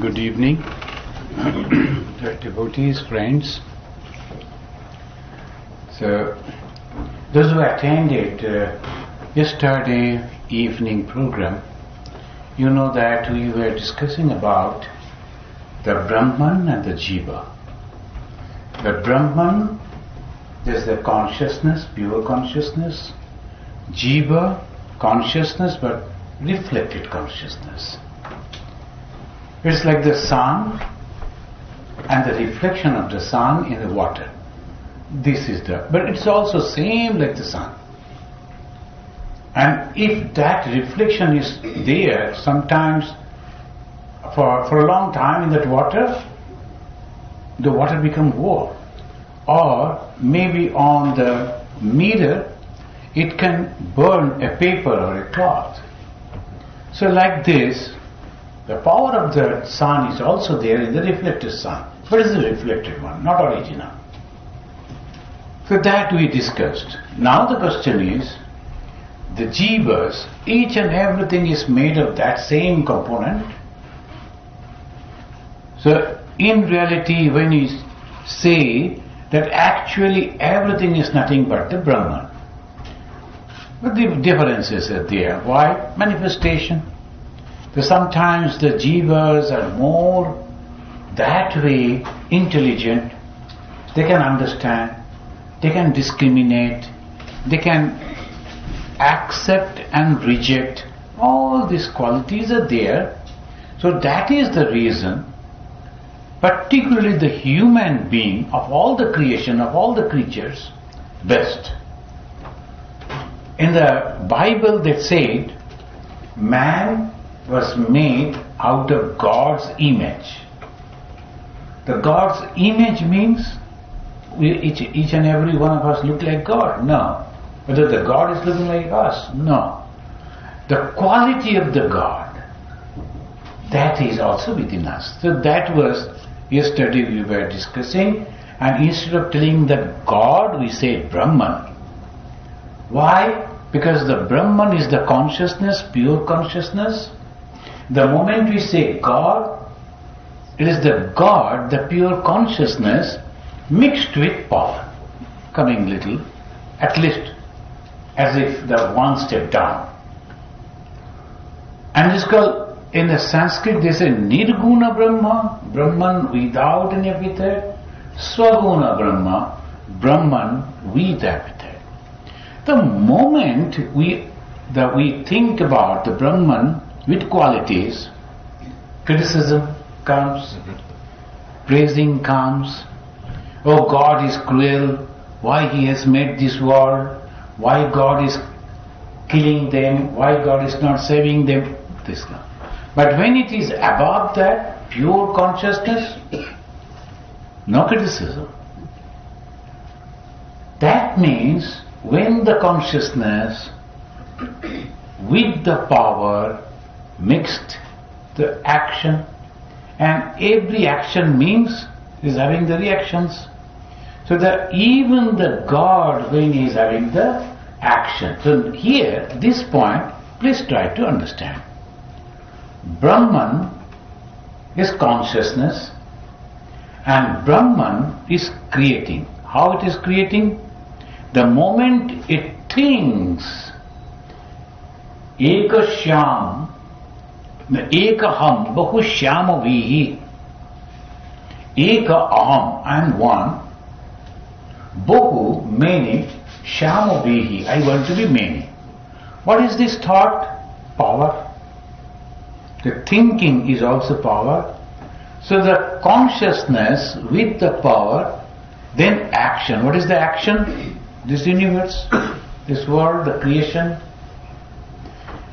Good evening, devotees, friends. So, those who attended yesterday evening program, you know that we were discussing about the Brahman and the Jiva. The Brahman is the consciousness, pure consciousness. Jiva, consciousness but reflected consciousness. It's like the sun and the reflection of the sun in the water. This is but it's also same like the sun. And if that reflection is there, sometimes for a long time in that water, the water becomes warm. Or maybe on the mirror, it can burn a paper or a cloth. So like this, the power of the sun is also there in the reflected sun. But it's the reflected one, not original. So that we discussed. Now the question is, the jivas, each and everything is made of that same component. So in reality, when you say that actually everything is nothing but the Brahman, but the differences are there. Why? Manifestation. So sometimes the jivas are more that way intelligent. They can understand, they can discriminate, they can accept and reject. All these qualities are there. So that is the reason, particularly the human being of all the creation, of all the creatures, best. In the Bible they said, man was made out of God's image. The God's image means each and every one of us look like God? No. Whether the God is looking like us? No. The quality of the God, that is also within us. So that was yesterday we were discussing, and instead of telling that God, we say Brahman. Why? Because the Brahman is the consciousness, pure consciousness. The moment we say God, it is the God, the pure consciousness, mixed with power, coming little, at least as if the one step down. And it's called, in the Sanskrit they say Nirguna Brahma, Brahman without any epithet, Swaguna Brahma, Brahman with epithet. The moment we think about the Brahman with qualities, criticism comes, praising comes. Oh, God is cruel, why He has made this world, why God is killing them, why God is not saving them, this kind. But when it is above that, pure consciousness, no criticism. That means when the consciousness with the power mixed the action, and every action means is having the reactions. So that even the God, when he is having the action. So here, this point, please try to understand. Brahman is consciousness and Brahman is creating. How it is creating? The moment it thinks, Ekashyam, Ekaham, Bahushyama Vihi, Eka Aham, I am one, Bahu, many, Shyama Vihi, I want to be many. What is this thought? Power. The thinking is also power. So the consciousness with the power, then action. What is the action? This universe, this world, the creation.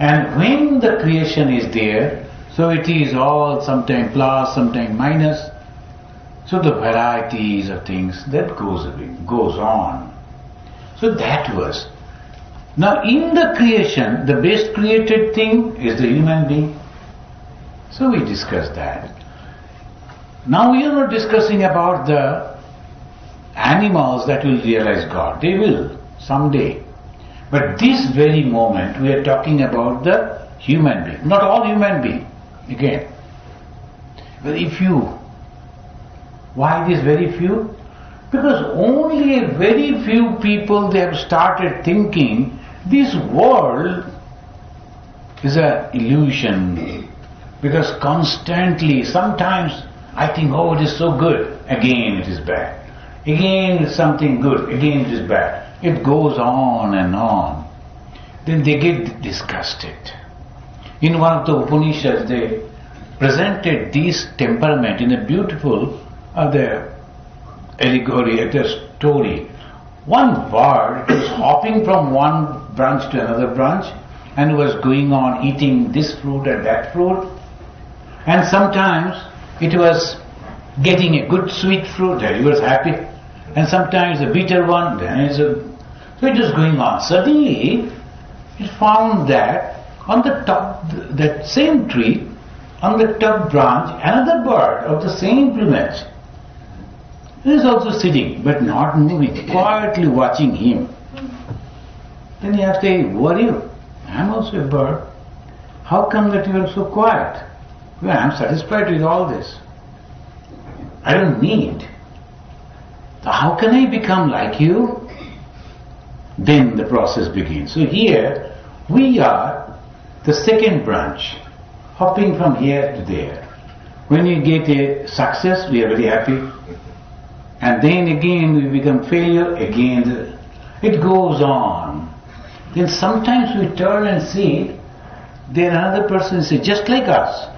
And when the creation is there, so it is all sometime plus, sometime minus. So the varieties of things that goes on. So that was. Now in the creation, the best created thing is the human being. So we discussed that. Now we are not discussing about the animals that will realize God. They will someday. But this very moment we are talking about the human being. Not all human being. Again. Very few. Why these very few? Because only a very few people, they have started thinking this world is an illusion. Because constantly, sometimes I think, oh, it is so good, again it is bad. Again it's something good, again it is bad. It goes on and on. Then they get disgusted. In one of the Upanishads, they presented this temperament in a beautiful allegory, a story. One bird was hopping from one branch to another branch and was going on eating this fruit and that fruit. And sometimes it was getting a good sweet fruit, then he was happy. And sometimes a bitter one, then so it was going on. Suddenly, it found that on the top, that same tree, on the top branch, another bird of the same plumage is also sitting, but not moving, quietly watching him. Then he asked, hey, who are you? I'm also a bird. How come that you are so quiet? Well, I'm satisfied with all this. I don't need. So how can I become like you? Then the process begins. So here we are the second branch, hopping from here to there. When we get a success, we are very happy. And then again we become failure, again it goes on. Then sometimes we turn and see there another person is just like us,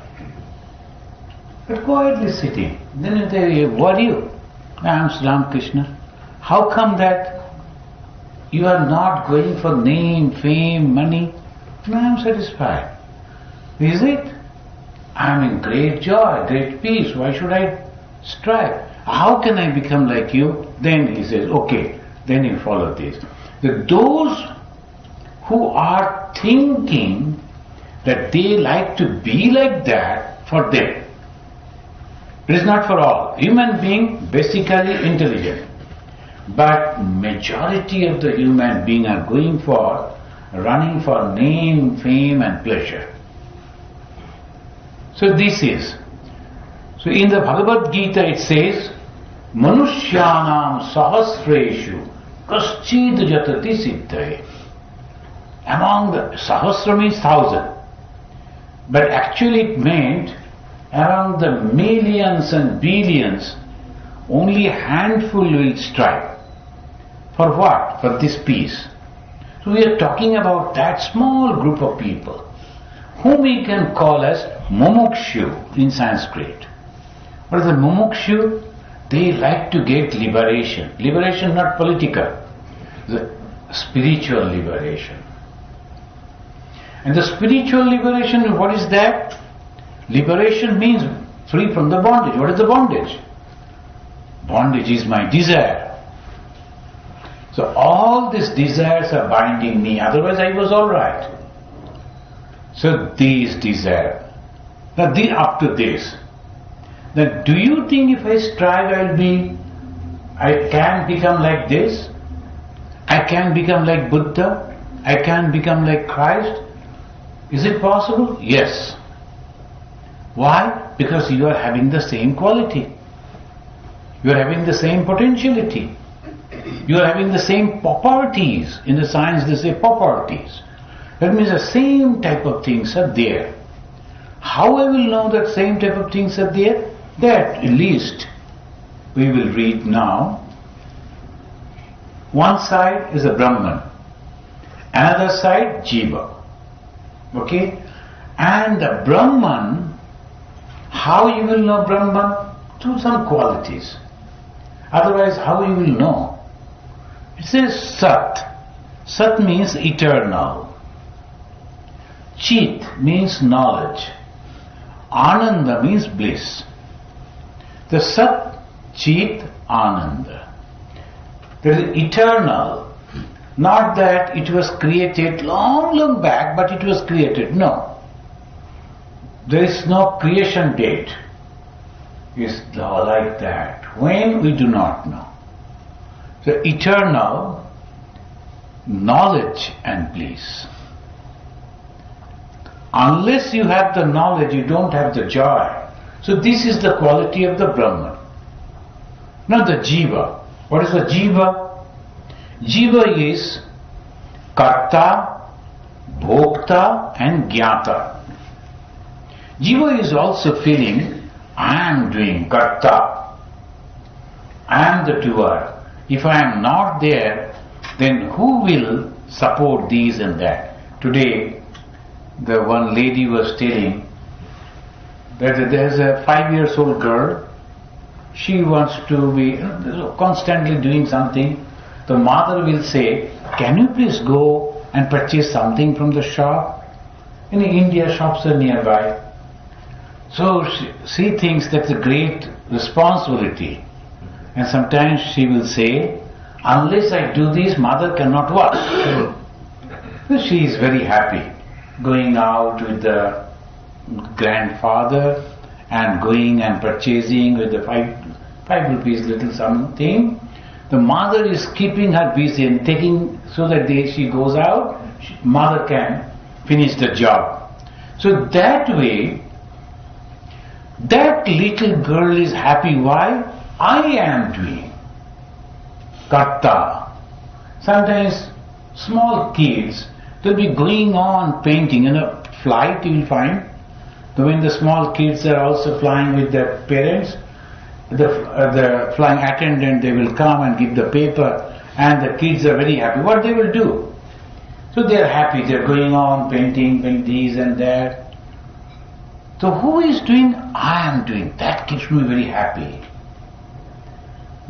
but quietly sitting. Then they say, what are you? I am Ramakrishna. How come that you are not going for name, fame, money? No, I am satisfied. Is it? I am in great joy, great peace. Why should I strive? How can I become like you? Then he says, okay, then you follow this. That those who are thinking that they like to be like that, for them. It is not for all. Human being basically intelligent. But majority of the human being are running for name, fame and pleasure. So this is. So in the Bhagavad Gita it says, Manushyanam sahasreshu kaschid jatati siddhaye. Among the sahasra means 1,000. But actually it meant around the millions and billions, only a handful will strive. For what? For this peace. So we are talking about that small group of people, whom we can call as mumukshu in Sanskrit. What is the mumukshu? They like to get liberation. Liberation not political, the spiritual liberation. And the spiritual liberation, what is that? Liberation means free from the bondage. What is the bondage? Bondage is my desire. So all these desires are binding me, otherwise I was alright. So these desires. Now up to this. Now do you think if I strive I can become like this? I can become like Buddha? I can become like Christ? Is it possible? Yes. Why? Because you are having the same quality. You are having the same potentiality. You are having the same properties. In the science they say properties. That means the same type of things are there. How I will know that same type of things are there? That at least we will read now. One side is a Brahman. Another side, Jiva. Okay? And the Brahman, how you will know Brahman? Through some qualities. Otherwise, how you will know? It says Sat. Sat means eternal. Chit means knowledge. Ananda means bliss. The Sat, Chit, Ananda. There is eternal. Not that it was created long back, but it was created. No. There is no creation date. It's like that. When? We do not know. So eternal knowledge and bliss. Unless you have the knowledge, you don't have the joy. So this is the quality of the Brahman. Now the Jiva. What is the Jiva? Jiva is Karta, Bhokta and Gyata. Jiva is also feeling, I am doing Karta. I am the doer. If I am not there, then who will support these and that? Today, the one lady was telling that there's a 5-year-old girl. She wants to be constantly doing something. The mother will say, can you please go and purchase something from the shop? In India, shops are nearby. So she thinks that's a great responsibility. And sometimes she will say, unless I do this, mother cannot work. So she is very happy going out with the grandfather and going and purchasing with the 5 rupees little something. The mother is keeping her busy and taking so that she goes out, mother can finish the job. So that way, that little girl is happy. Why? I am doing Karta. Sometimes small kids, they'll be going on painting. In a flight you will find, when the small kids are also flying with their parents, the flying attendant, they will come and give the paper, and the kids are very happy. What they will do? So they are happy, they are going on painting these and that. So who is doing? I am doing. That keeps me very happy.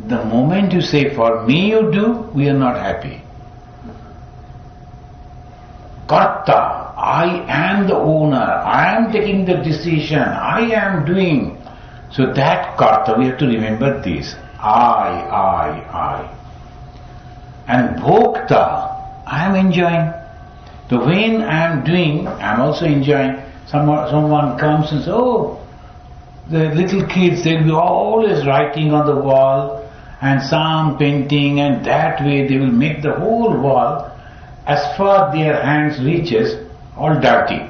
The moment you say, for me you do, we are not happy. Karta, I am the owner, I am taking the decision, I am doing. So that Karta, we have to remember this. I. And Bhokta, I am enjoying. So when I am doing, I am also enjoying. Someone comes and says, oh, the little kids, they'll be always writing on the wall and some painting, and that way they will make the whole wall, as far their hands reaches, all dirty.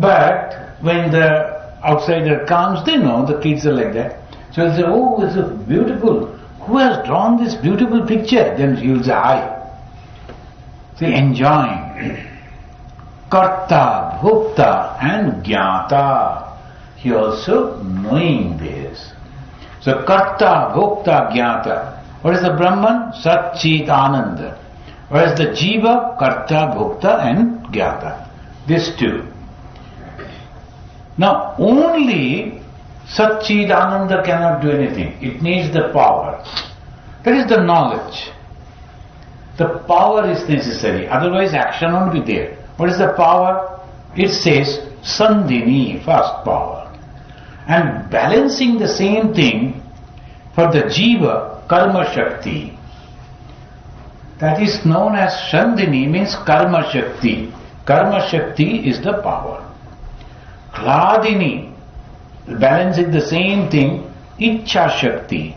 But when the outsider comes, they know the kids are like that. So they say, oh, it's so beautiful. Who has drawn this beautiful picture? Then he will say, I. See, enjoying. Karta, Bhokta and Gyata. He also knowing this. So Karta, Bhokta, Gyata. What is the Brahman? Sat Chit Ananda. What is the Jiva? Karta, Bhokta and Gyata. These two. Now only Sat Chit Ananda cannot do anything. It needs the power. That is the knowledge. The power is necessary. Otherwise action won't be there. What is the power? It says Sandhini, first power. And balancing the same thing for the Jiva, Karma Shakti. That is known as Sandhini, means Karma Shakti. Karma Shakti is the power. Hladini, balancing the same thing, Ichcha Shakti.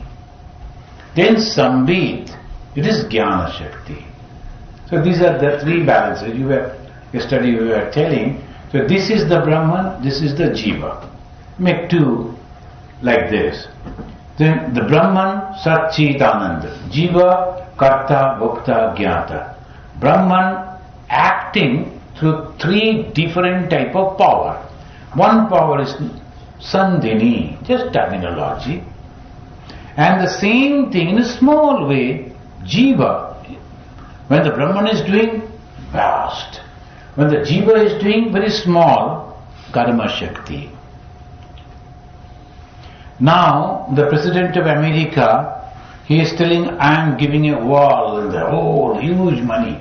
Then Sambit, it is Jnana Shakti. So these are the three balances. Yesterday we were telling. So this is the Brahman, this is the Jiva. Make two like this. Then the Brahman, Sat Chit Ananda. Jiva, Karta, Bhokta, Gyata. Brahman acting through three different type of power. One power is Sandhini, just terminology. And the same thing in a small way, Jiva. When the Brahman is doing, vast. When the Jiva is doing, very small, Karma Shakti. Now, the President of America, he is telling, I am giving a wall and the whole huge money.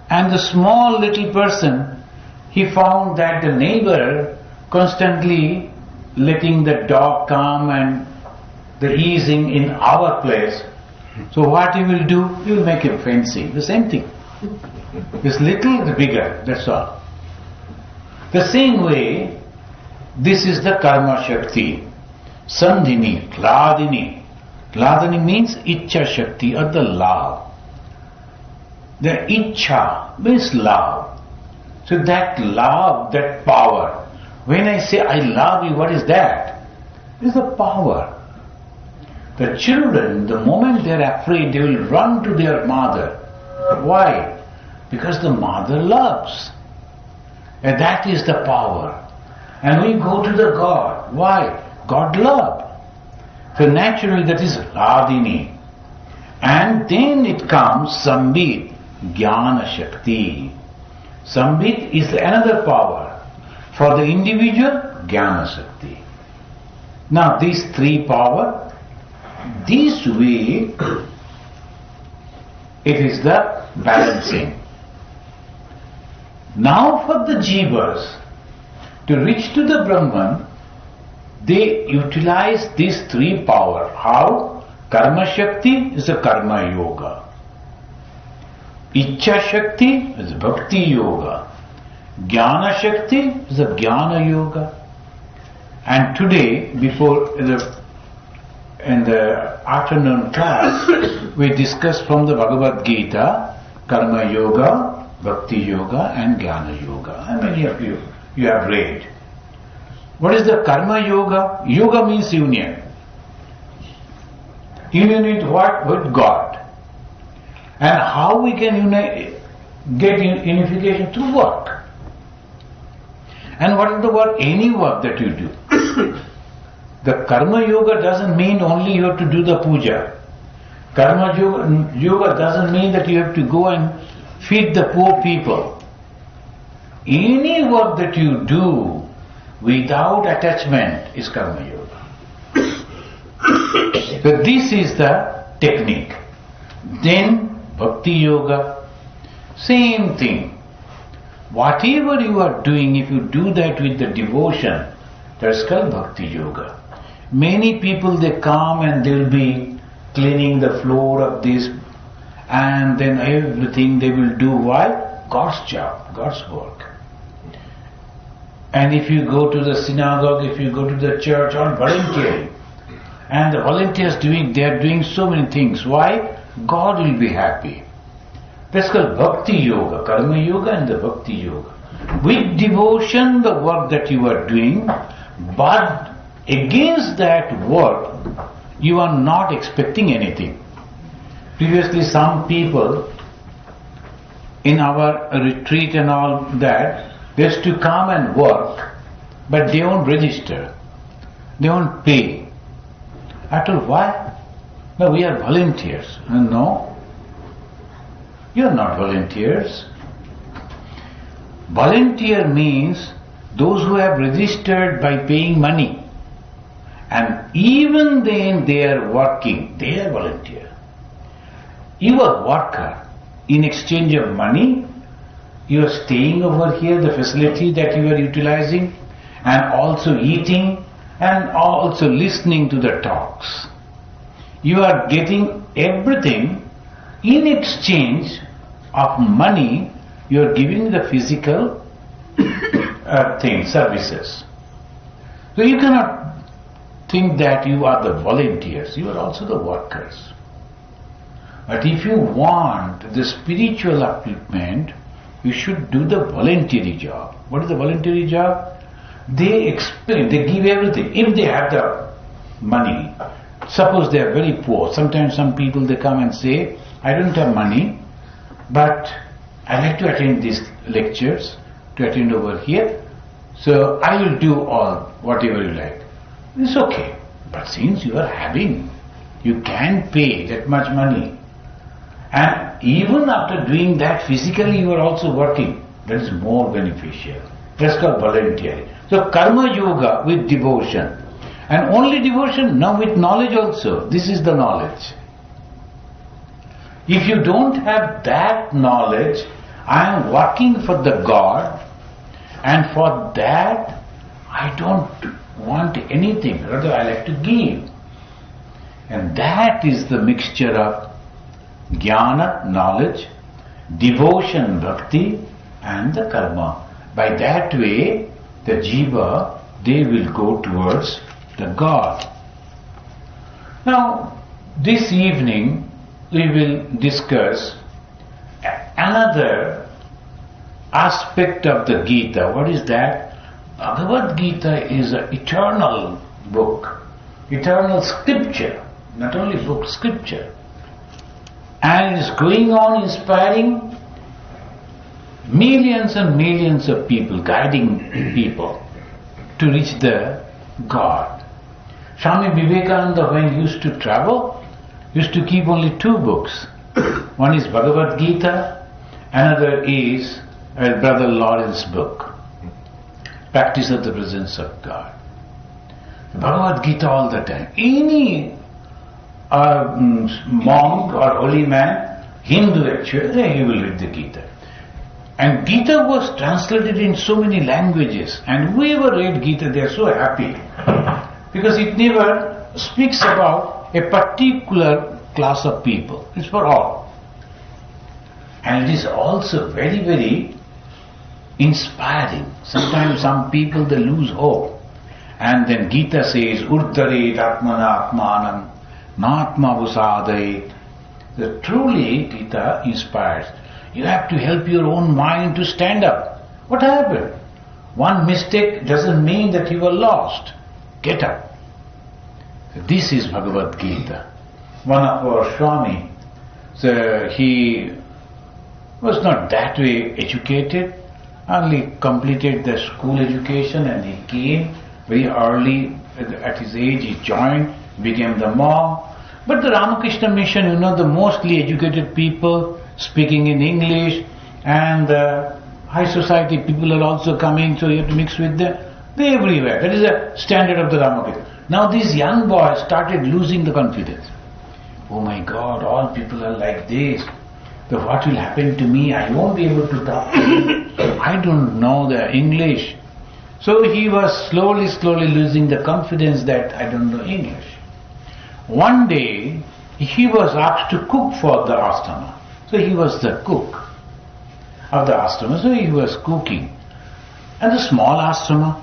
And the small little person, he found that the neighbor constantly letting the dog come and the easing in our place. So what he will do? He will make a fencing. The same thing. This little, the bigger, that's all. The same way, this is the Karma Shakti. Sandhini, Hladini. Hladini means Ichcha Shakti or the love. The Ichcha means love. So that love, that power, When I say I love you, what is that? It is the power. The children, the moment they are afraid, they will run to their mother. Why? Because the mother loves. And that is the power. And we go to the God. Why? God love. So naturally that is Radhini. And then it comes Sambit, Jnana Shakti. Sambit is another power. For the individual, Jnana Shakti. Now these three power, this way it is the balancing. Now for the jivas, to reach to the Brahman, they utilize these three power. How? Karma Shakti is a Karma Yoga. Ichcha Shakti is Bhakti Yoga. Jnana Shakti is a Jnana Yoga. And today, before in the afternoon class, we discussed from the Bhagavad Gita, Karma Yoga, Bhakti Yoga and Jnana Yoga. And many of you have read. What is the Karma Yoga? Yoga means union. Union with what? With God. And how we can get unification? Through work. And what is the work? Any work that you do. The Karma Yoga doesn't mean only you have to do the puja. Karma Yoga doesn't mean that you have to go and feed the poor people. Any work that you do without attachment is Karma Yoga. So this is the technique. Then Bhakti Yoga, same thing. Whatever you are doing, if you do that with the devotion, that's called Bhakti Yoga. Many people, they come and they will be cleaning the floor of this, and then everything they will do. Why? God's job, God's work. And if you go to the synagogue, if you go to the church, all volunteering. And the volunteers they are doing so many things. Why? God will be happy. That's called Bhakti Yoga, Karma Yoga and the Bhakti Yoga. With devotion, the work that you are doing, but against that work, you are not expecting anything. Previously, some people in our retreat and all that, they used to come and work, but they won't register. They won't pay. I told, why? No, we are volunteers. No. You are not volunteers. Volunteer means those who have registered by paying money. And even then they are working. They are volunteer. You are worker. In exchange of money, you are staying over here, the facility that you are utilizing, and also eating, and also listening to the talks. You are getting everything. In exchange of money, you are giving the physical services. So you cannot think that you are the volunteers, you are also the workers. But if you want the spiritual upliftment, you should do the voluntary job. What is the voluntary job? They explain, they give everything. If they have the money, suppose they are very poor. Sometimes some people, they come and say, I don't have money, but I like to attend these lectures, to attend over here, so I will do all, whatever you like. It's okay. But since you are having, you can pay that much money. And even after doing that, physically you are also working. That is more beneficial. That's called volunteering. So Karma Yoga with devotion. And only devotion? No, with knowledge also. This is the knowledge. If you don't have that knowledge, I am working for the God, and for that I don't want anything, rather I like to give. And that is the mixture of jnana, knowledge, devotion, bhakti, and the karma. By that way, the jiva, they will go towards the God. Now, this evening we will discuss another aspect of the Gita. What is that? Bhagavad Bhagavad Gita is an eternal book, eternal scripture, not only book, scripture. And it is going on inspiring millions and millions of people, guiding people to reach the God. Swami Vivekananda, when he used to travel, used to keep only two books. One is Bhagavad Gita, another is Brother Lawrence's book, Practice of the Presence of God. Bhagavad Gita all the time. Any monk or holy man, Hindu actually, he will read the Gita. And Gita was translated in so many languages, and whoever read Gita, they are so happy because it never speaks about a particular class of people. It's for all. And it is also very, very inspiring. Sometimes some people, they lose hope. And then Gita says, Urdharet Atmana Atmanam Natma Vusadait. That truly Gita inspires. You have to help your own mind to stand up. What happened? One mistake doesn't mean that you are lost. Get up. This is Bhagavad Gita. One of our Swami, so he was not that way educated, only completed the school education, and he came very early at his age, he joined, became the monk. But the Ramakrishna mission, the mostly educated people speaking in English, and the high society people are also coming, so you have to mix with them. They're everywhere. That is the standard of the Ramakrishna. Now these young boys started losing the confidence. Oh my God, all people are like this. So what will happen to me? I won't be able to talk to them. I don't know the English. So he was slowly losing the confidence that I don't know English. One day, he was asked to cook for the Ashrama. So he was the cook of the Ashrama. So he was cooking. And the small Ashrama,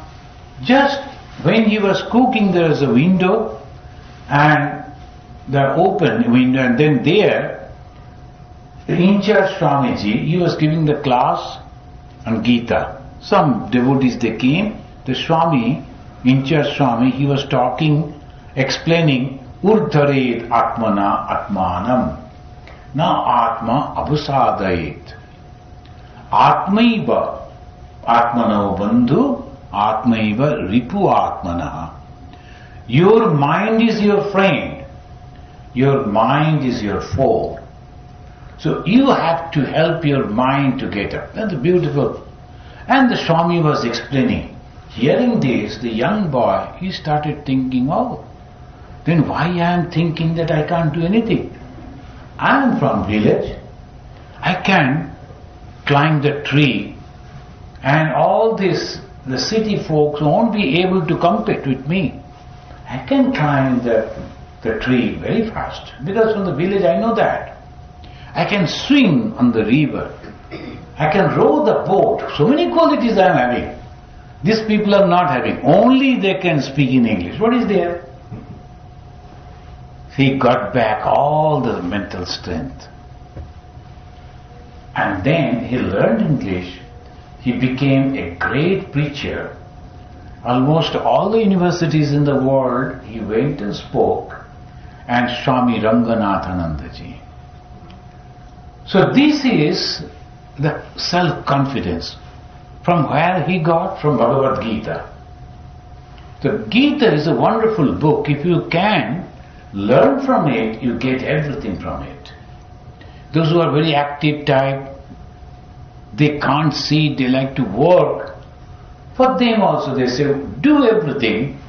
just when he was cooking, there was a window, and the open window, and then there, the in-charge Swamiji, he was giving the class on Gita. Some devotees, they came, the Swami, in-charge Swami, he was talking, explaining, Urdharet Atmana Atmanam Na Atma Abhusadait Atmaiva Atmano Bandhu Atmaiva Ripu Atmanaha. Your mind is your friend. Your mind is your foe. So you have to help your mind to get up. That's beautiful. And the Swami was explaining. Hearing this, the young boy, he started thinking, oh, then why I am thinking that I can't do anything? I am from village. I can climb the tree, and all this, the city folks won't be able to compete with me. I can climb the tree very fast, because from the village I know that. I can swim on the river. I can row the boat. So many qualities I am having. These people are not having. Only they can speak in English. What is there? He got back all the mental strength. And then he learned English. He became a great preacher. Almost all the universities in the world, he went and spoke. And Swami Ranganathanandaji. So this is the self-confidence. From where he got? From Bhagavad Gita. So Gita is a wonderful book. If you can learn from it, you get everything from it. Those who are very active type, they can't see, they like to work. For them also they say, do everything,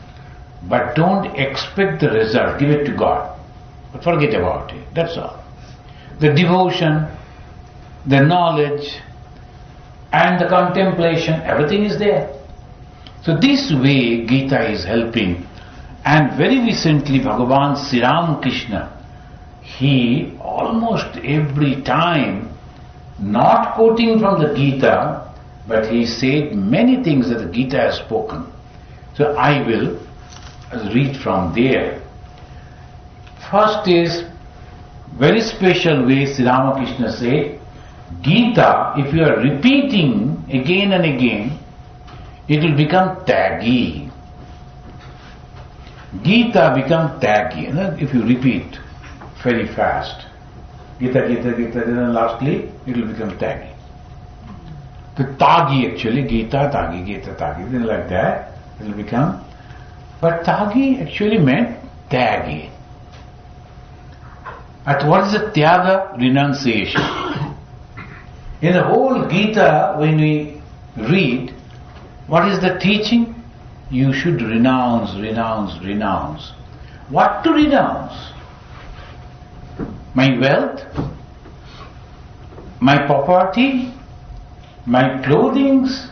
but don't expect the result, give it to God. But forget about it, that's all. The devotion, the knowledge, and the contemplation, everything is there. So this way Gita is helping. And very recently Bhagavan Sri Ramakrishna, he almost every time, not quoting from the Gita, but he said many things that the Gita has spoken. So I will read from there. First is, very special way Sri Ramakrishna said, Gita, if you are repeating again and again, it will become taggy. Geeta become taggy. And then if you repeat very fast, Geeta, Geeta, Geeta, then lastly it will become taggy. The tagi actually, Geeta, tagi, Geeta, tagi, then like that it will become. But tagi actually meant taggy. At what is the tyaga? Renunciation. In the whole Gita, when we read, what is the teaching? You should renounce, renounce, renounce. What to renounce? My wealth? My property? My clothings?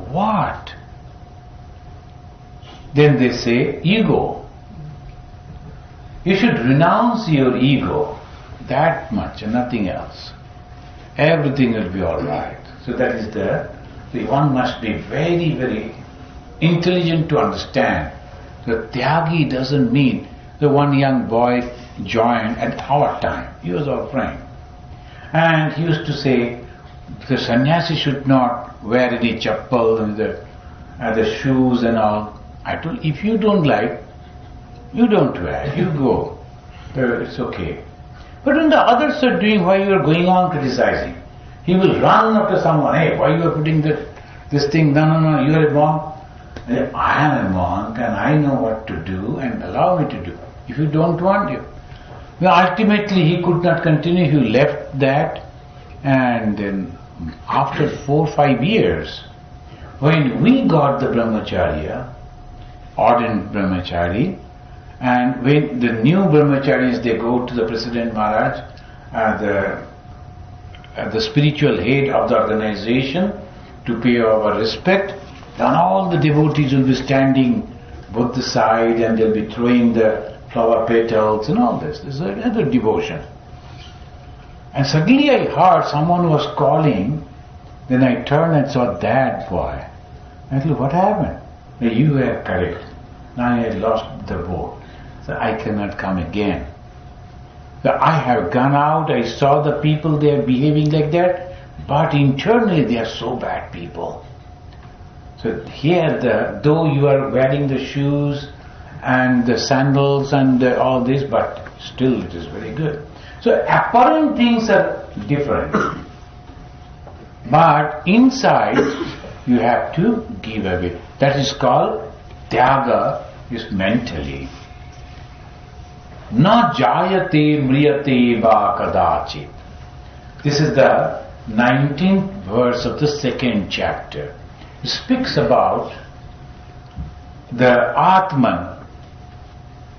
What? Then they say, ego. You should renounce your ego. That much and nothing else. Everything will be alright. So that is one must be very, very intelligent to understand that tyagi doesn't mean the one young boy joined at our time. He was our friend. And he used to say, the sannyasi should not wear any chappal and the shoes and all. I told, if you don't like, you don't wear, you go. It's okay. But when the others are doing, why you are going on criticizing? He will run after someone, hey, why you are putting this thing, no, you are a monk. I am a monk and I know what to do and allow me to do. If you don't want you. Well, ultimately he could not continue, he left that, and then after 4 or 5 years, when we got the brahmacharya, ardent brahmachari, and when the new brahmacharis, they go to the President Maharaj, the spiritual head of the organization, to pay our respect, then all the devotees will be standing both the side and they'll be throwing the flower petals and all this. This is another devotion. And suddenly I heard someone was calling, then I turned and saw that boy. I said, what happened? You were correct. Now I lost the boat. So I cannot come again. So I have gone out, I saw the people, they are behaving like that, but internally they are so bad people. So here, though you are wearing the shoes and the sandals and all this, but still it is very good. So apparent things are different. But inside, you have to give away. That is called tyaga, is mentally. Na jayate mriyate va kadachit. This is the 19th verse of the 2nd chapter. It speaks about the Atman,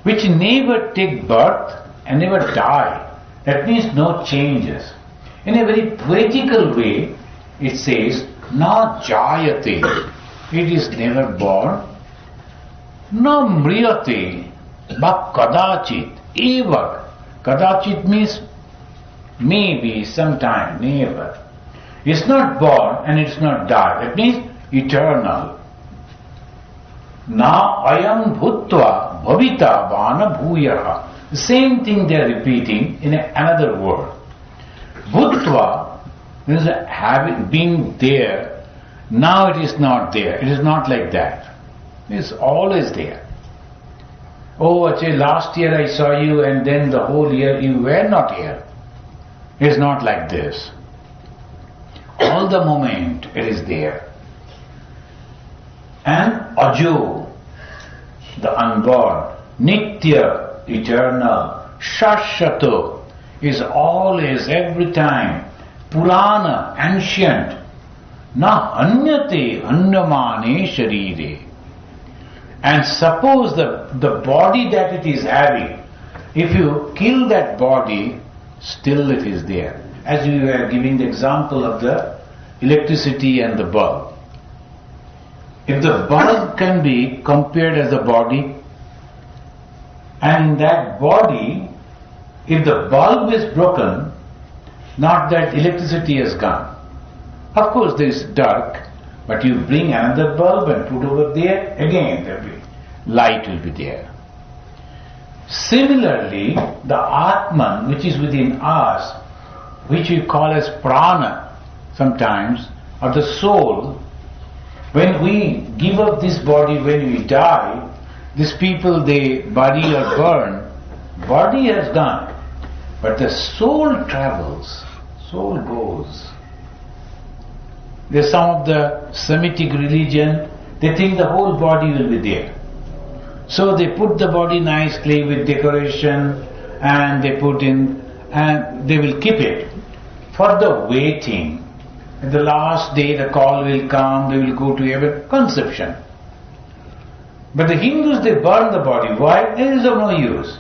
which never take birth and never die. That means no changes. In a very poetical way, it says, na jayate, it is never born, na mriyate, but kadachit, ever. Kadachit means maybe, sometime, never. It's not born and it's not die. That means eternal. Na ayam bhutva bhavita vana bhuyaha. The same thing they are repeating in another word. Bhutva means having been there, now it is not there. It is not like that. It is always there. Oh, actually last year I saw you and then the whole year you were not here. It is not like this. All the moment it is there. And ajo, the unborn, nitya, eternal, shashyato, is always, every time, purana, ancient, na anyate anyamane sharire. And suppose the body that it is having, if you kill that body, still it is there. As we were giving the example of the electricity and the bulb. If the bulb can be compared as a body, and in that body, if the bulb is broken, not that electricity has gone. Of course there is dark, but you bring another bulb and put over there, again there will be light will be there. Similarly, the Atman which is within us, which we call as prana sometimes, or the soul, When we give up this body, when we die, these people, they bury or burn, body has gone. But the soul travels, soul goes. There's some of the Semitic religion, they think the whole body will be there. So they put the body nicely with decoration and they put in, and they will keep it for the waiting. At the last day the call will come, they will go to heaven, conception. But the Hindus, they burn the body. Why? It is of no use.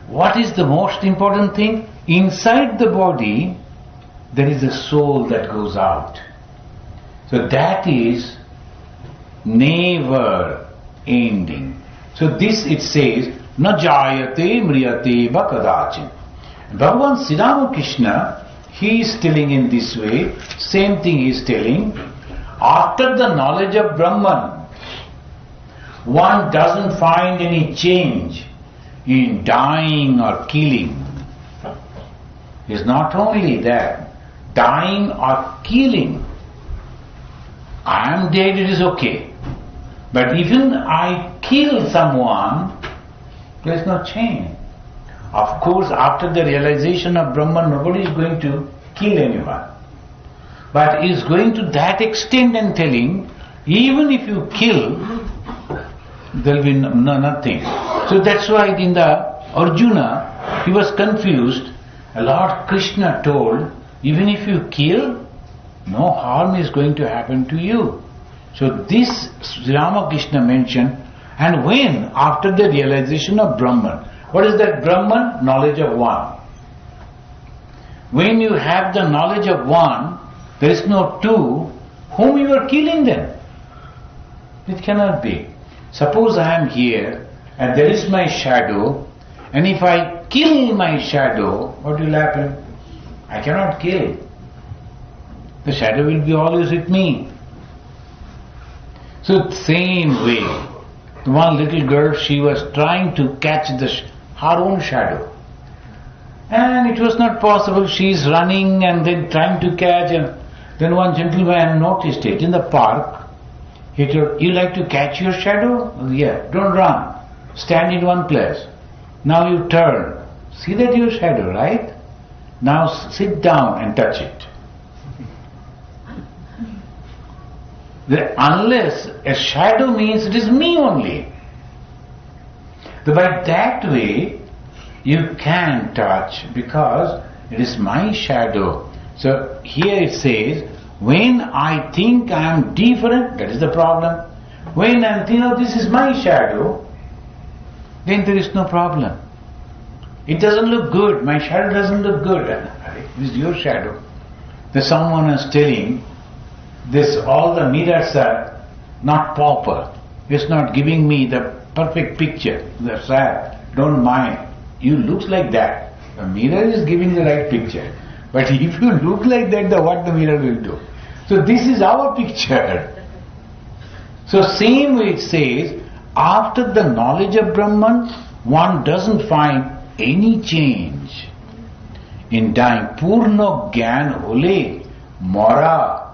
What is the most important thing? Inside the body, there is a soul that goes out. So that is never ending. So this it says, na jayate mriyate bakadachin. Bhagavan Sri Ramakrishna, he is telling in this way, same thing he is telling. After the knowledge of Brahman, one doesn't find any change in dying or killing. It's not only that, dying or killing. I am dead, it is okay. But even I kill someone, there is no change. Of course, after the realization of Brahman, nobody is going to kill anyone. But is going to that extent and telling, even if you kill, there will be nothing. So that's why in the Arjuna, he was confused. Lord Krishna told, even if you kill, no harm is going to happen to you. So this Sri Ramakrishna mentioned, and when? After the realization of Brahman. What is that Brahman? Knowledge of one. When you have the knowledge of one, there is no two, whom you are killing then? It cannot be. Suppose I am here and there is my shadow, and if I kill my shadow, what will happen? I cannot kill. The shadow will be always with me. So same way, one little girl, she was trying to catch her own shadow. And it was not possible. She is running and then trying to catch, and then one gentleman noticed it in the park. He told, you like to catch your shadow? Oh, yeah, don't run. Stand in one place. Now you turn. See that your shadow, right? Now sit down and touch it. Unless a shadow means it is me only. By that way, you can touch because it is my shadow. So here it says, when I think I am different, that is the problem. When I think, oh, this is my shadow, then there is no problem. It doesn't look good, my shadow doesn't look good. This is your shadow. Someone is telling, all the mirrors are not proper. It's not giving me the perfect picture. That's right. Don't mind. You look like that. The mirror is giving the right picture. But if you look like that, then what the mirror will do? So this is our picture. So same way it says, after the knowledge of Brahman, one doesn't find any change. In dying, Purna Gyan Hole, Mara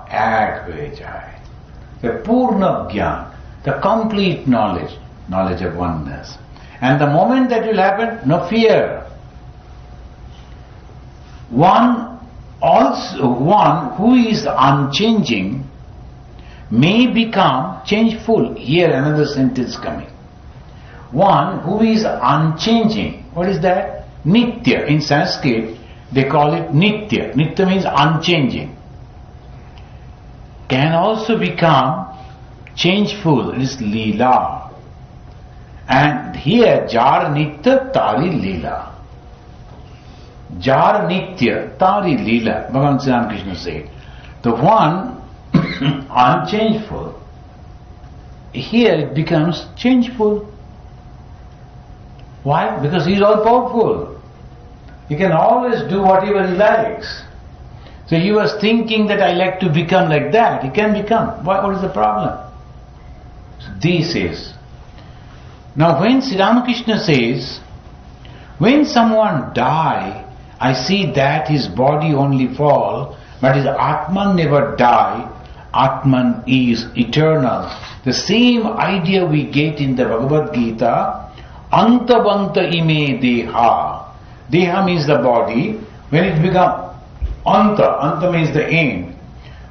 Ad Hoye Jaye. The Purna Gyan, the complete knowledge of oneness. And the moment that will happen, no fear. One who is unchanging may become changeful. Here another sentence coming. One who is unchanging, what is that? Nitya. In Sanskrit, they call it Nitya. Nitya means unchanging. Can also become changeful. It is Leela. And here, Jar Nitya Tari Leela. Jar Nitya Tari Leela. Bhagavan Sri Ramakrishna said. The one unchangeful, here it becomes changeful. Why? Because he is all powerful. He can always do whatever he likes. So he was thinking that I like to become like that. He can become. What is the problem? So this is. Now when Sri Ramakrishna says, when someone die, I see that his body only fall, But his Atman never die. Atman is eternal. The same idea we get in the Bhagavad Gita. Antavanta ime deha. Deha means the body. When it becomes anta means the end.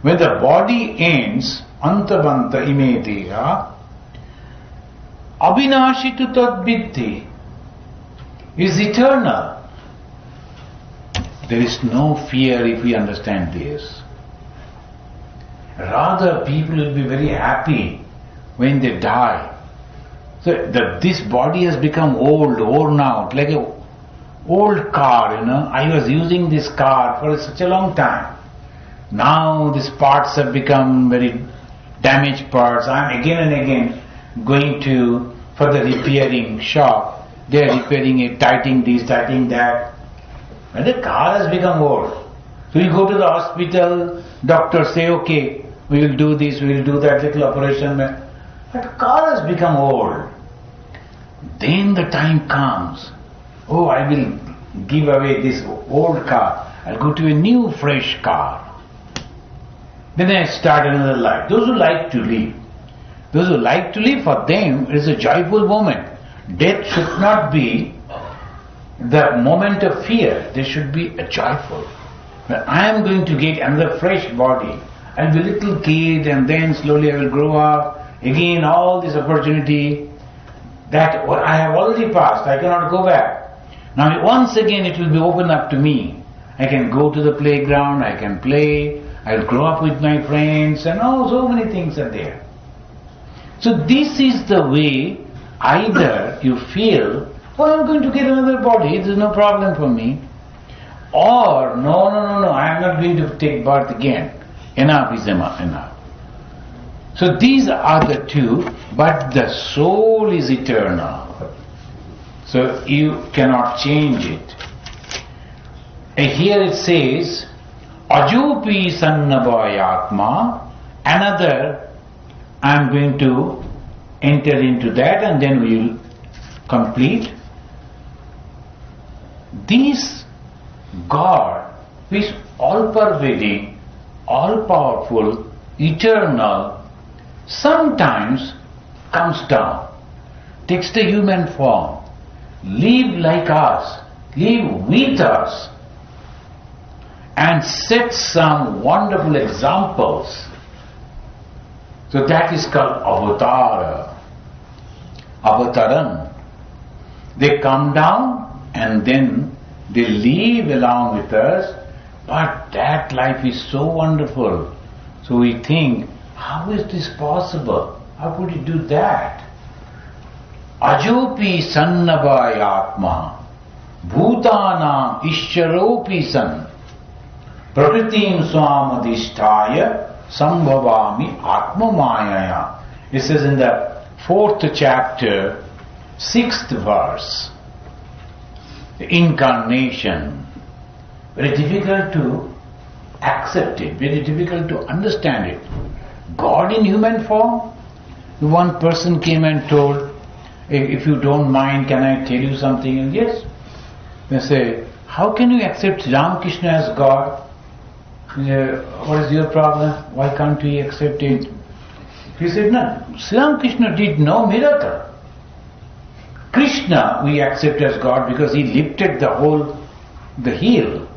When the body ends, antavanta ime deha, abhinashitu tad viddhi, is eternal. There is no fear if we understand this. Rather, people will be very happy when they die. So this body has become old, worn out, like an old car, I was using this car for such a long time. Now these parts have become very damaged parts. I am again and again going to for the repairing shop. They are repairing it, tightening this, tightening that. And the car has become old. So you go to the hospital, doctors say, okay, we will do this, we will do that little operation. But the car has become old. Then the time comes, oh, I will give away this old car. I'll go to a new, fresh car. Then I start another life. Those who like to live, for them it is a joyful moment. Death should not be the moment of fear. There should be a joyful. But I am going to get another fresh body. I'll be a little kid and then slowly I will grow up. Again all this opportunity that what I have already passed, I cannot go back. Now once again it will be open up to me. I can go to the playground, I can play, I'll grow up with my friends and so many things are there. So this is the way either you feel, oh, I'm going to get another body, there's no problem for me. Or, no, I am not going to take birth again. Enough is enough. So these are the two, but the soul is eternal. So you cannot change it. And here it says, Ajupi sannabhayatma, another, I am going to enter into that and then we will complete. This God, who is all-pervading, all-powerful, eternal, sometimes comes down, takes the human form, live like us, live with us, and sets some wonderful examples. So that is called avatara, avataran. They come down and then they live along with us, but that life is so wonderful. So we think, how is this possible? How could he do that? Ajopi sannabhayatma, bhutanam ishcharopi san, prakritim swamadhisthaya sambhavami atmamayaya. It says in the 4th chapter, 6th verse, the incarnation. Very difficult to accept it, very difficult to understand it. God in human form? One person came and told, if you don't mind, can I tell you something? And yes. They say, how can you accept Ramakrishna as God? What is your problem? Why can't we accept it? He said, no, Ramakrishna did no miracle. Krishna we accept as God because he lifted the hill.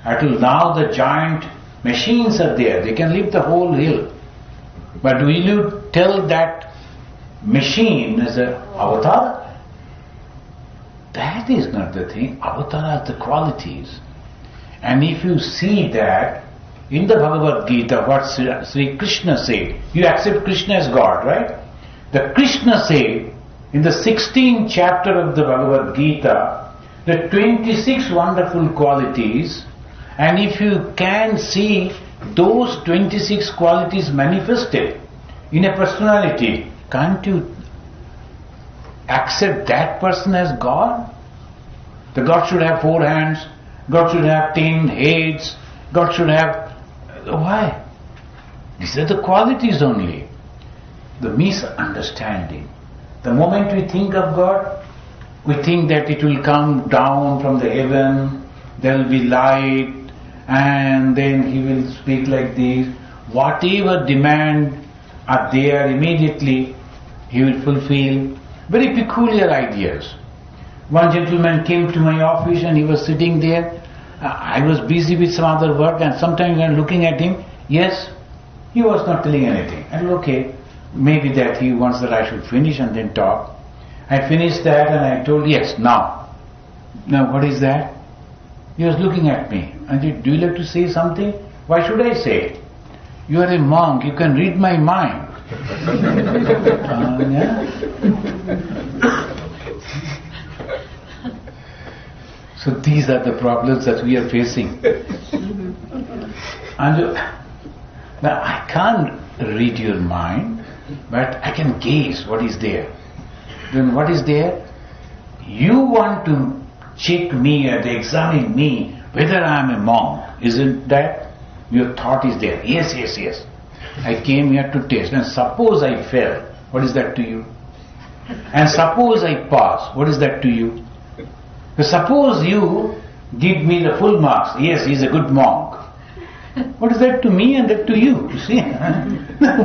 Until now the giant machines are there, they can lift the whole hill. But will you tell that machine as an avatar? That is not the thing. Avatar are the qualities. And if you see that in the Bhagavad Gita, what Sri Krishna said, you accept Krishna as God, right? The Krishna said in the 16th chapter of the Bhagavad Gita, the 26 wonderful qualities, and if you can see those 26 qualities manifested in a personality, can't you accept that person as God? The God should have 4 hands, God should have 10 heads, God should have... Why? These are the qualities only. The misunderstanding. The moment we think of God, we think that it will come down from the heaven, there will be light, and then he will speak like this. Whatever demand are there, immediately he will fulfill. Very peculiar ideas. One gentleman came to my office and he was sitting there. I was busy with some other work, and sometimes I'm looking at him. Yes, he was not telling anything. I said, okay, maybe that he wants that I should finish and then talk. I finished that and I told, yes, now. Now what is that? He was looking at me. I said, do you like to say something? Why should I say it? You are a monk, you can read my mind. Yeah? So these are the problems that we are facing. And now I can't read your mind, but I can gaze what is there. Then what is there? You want to check me and examine me whether I am a monk. Isn't that? Your thought is there. Yes, yes, yes. I came here to test. And suppose I fail. What is that to you? And suppose I pass. What is that to you? Suppose you give me the full marks. Yes, he is a good monk. What is that to me and that to you? You see?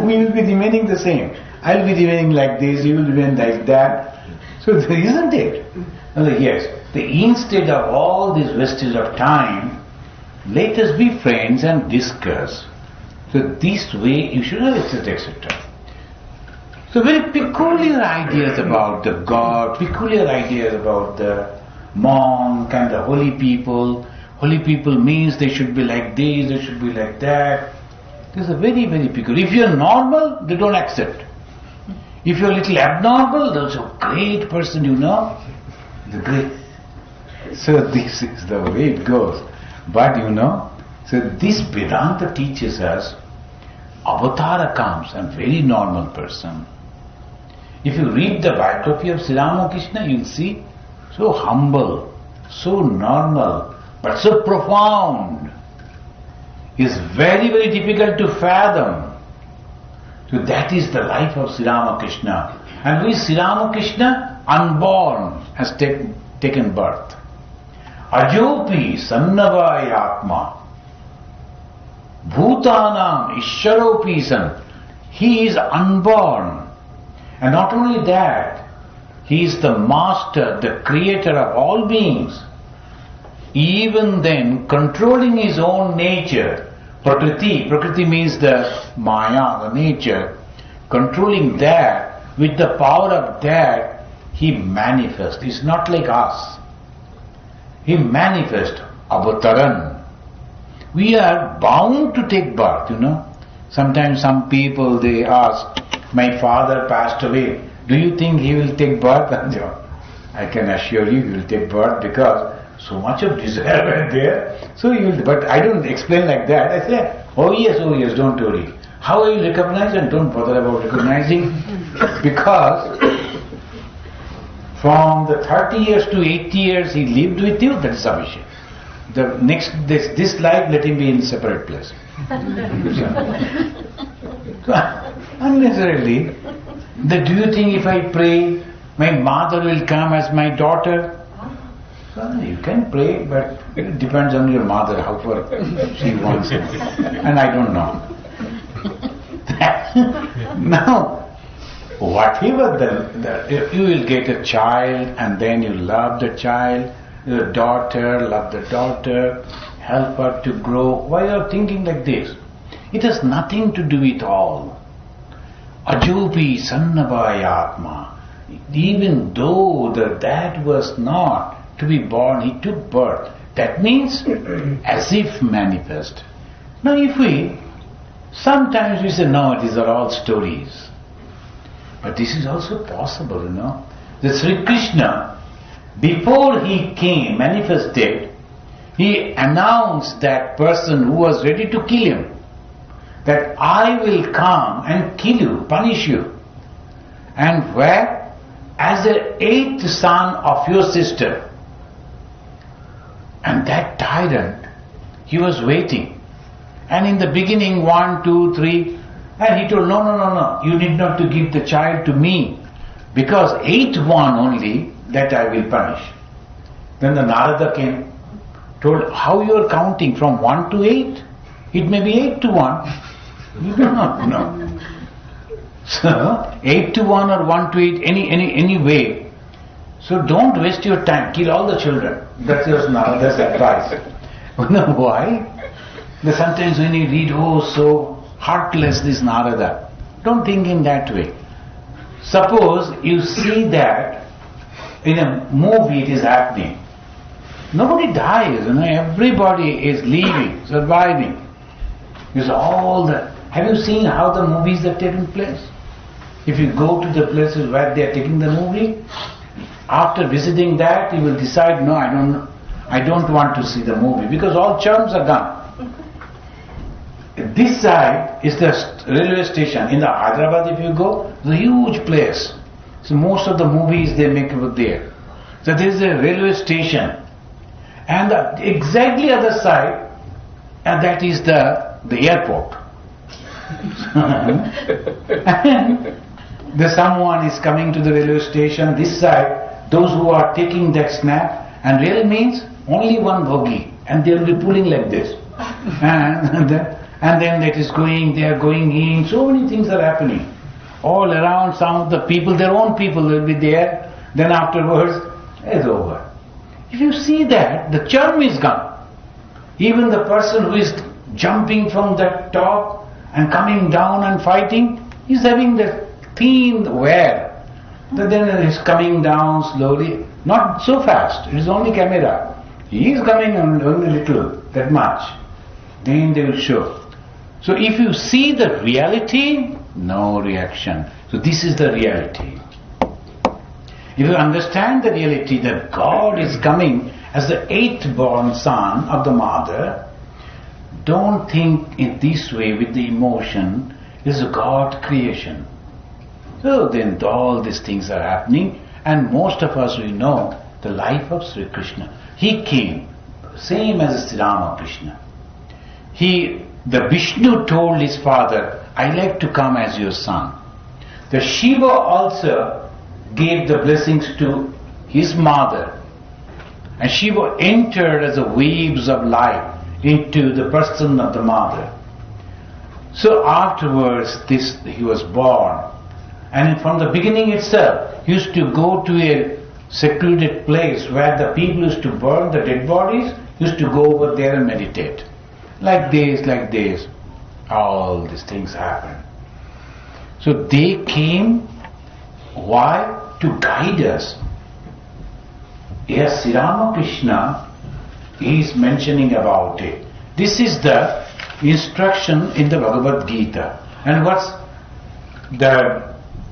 We will be remaining the same. I will be remaining like this, you will remain like that. So isn't it? Yes. Instead of all this wastage of time, let us be friends and discuss. So this way you should have, etc., etc. So very peculiar ideas about the God, peculiar ideas about the monk and the holy people. Holy people means they should be like this, they should be like that. This is a very, very peculiar. If you are normal, they don't accept. If you are a little abnormal, there's a great person, you know. The great. So this is the way it goes. But you know, so this Vedanta teaches us, Avatara comes, a very normal person. If you read the biography of Sri Ramakrishna, you'll see, so humble, so normal, but so profound. It's very, very difficult to fathom. So that is the life of Sri Ramakrishna. And who is Sri Ramakrishna? Unborn, has taken birth. Ajopi sannavayatma. Bhutanam Ishwaropi san. He is unborn. And not only that, he is the master, the creator of all beings. Even then, controlling his own nature, Prakriti means the Maya, the nature, controlling that, with the power of that, he manifests. It's not like us. He manifests, Avataran. We are bound to take birth, you know. Sometimes some people, they ask, my father passed away, do you think he will take birth? I can assure you he will take birth, because so much of desire is there. So you will, but I don't explain like that. I say, oh yes, don't worry. How are you recognized? And don't bother about recognizing, because from the 30 years to 80 years he lived with you, that is sufficient. The next, this life, let him be in separate place. So, unnecessarily, do you think if I pray, my mother will come as my daughter? So you can pray, but it depends on your mother, how far she wants it. And I don't know. Now, whatever you will get a child, and then you love the child, your daughter, love the daughter, help her to grow. Why are you thinking like this? It has nothing to do with all. Ajopi sannavayatma. Even though that was not to be born, he took birth. That means as if manifest. Now sometimes we say, no, these are all stories. But this is also possible, you know. The Sri Krishna, before he came, manifested, he announced that person who was ready to kill him, that I will come and kill you, punish you. And where? As the 8th son of your sister. And that tyrant, he was waiting. And in the beginning, 1, 2, 3, and he told, no, you need not to give the child to me, because 8th one only, that I will punish. Then the Narada came, told how you are counting from 1 to 8. It may be 8 to 1. You do not know. So 8 to 1 or 1 to 8, any way. So don't waste your time. Kill all the children. That's advice. You know why? Because sometimes when you read, so heartless this Narada. Don't think in that way. Suppose you see that in a movie it is happening. Nobody dies, everybody is living, surviving. Have you seen how the movies are taking place? If you go to the places where they are taking the movie, after visiting that, you will decide, no, I don't want to see the movie, because all charms are gone. This side is the railway station. In the Hyderabad, if you go, it's a huge place. So most of the movies they make over there. So there is a railway station. And the exactly other side, and that is the airport. And someone is coming to the railway station, this side, those who are taking that snap, and rail means only one bogie, and they will be pulling like this. And then that is going, they are going in, so many things are happening. All around, some of the people, their own people will be there, then afterwards, it's over. If you see that, the charm is gone. Even the person who is jumping from that top and coming down and fighting, is having the thin wear. Then it is coming down slowly, not so fast, it is only camera. He is coming only little, that much. Then they will show. So if you see the reality, no reaction. So this is the reality. If you understand the reality that God is coming as the 8th born son of the mother, don't think in this way with the emotion, this is a God creation. So then all these things are happening, and most of us we know the life of Sri Krishna. He came, same as Sri Ramakrishna. The Vishnu told his father, I like to come as your son. The Shiva also gave the blessings to his mother. And Shiva entered as the waves of life into the person of the mother. So afterwards he was born. And from the beginning itself, he used to go to a secluded place where the people used to burn the dead bodies, used to go over there and meditate. Like this, all these things happen. So they came, why? To guide us. Yes, Sri Ramakrishna is mentioning about it. This is the instruction in the Bhagavad Gita. And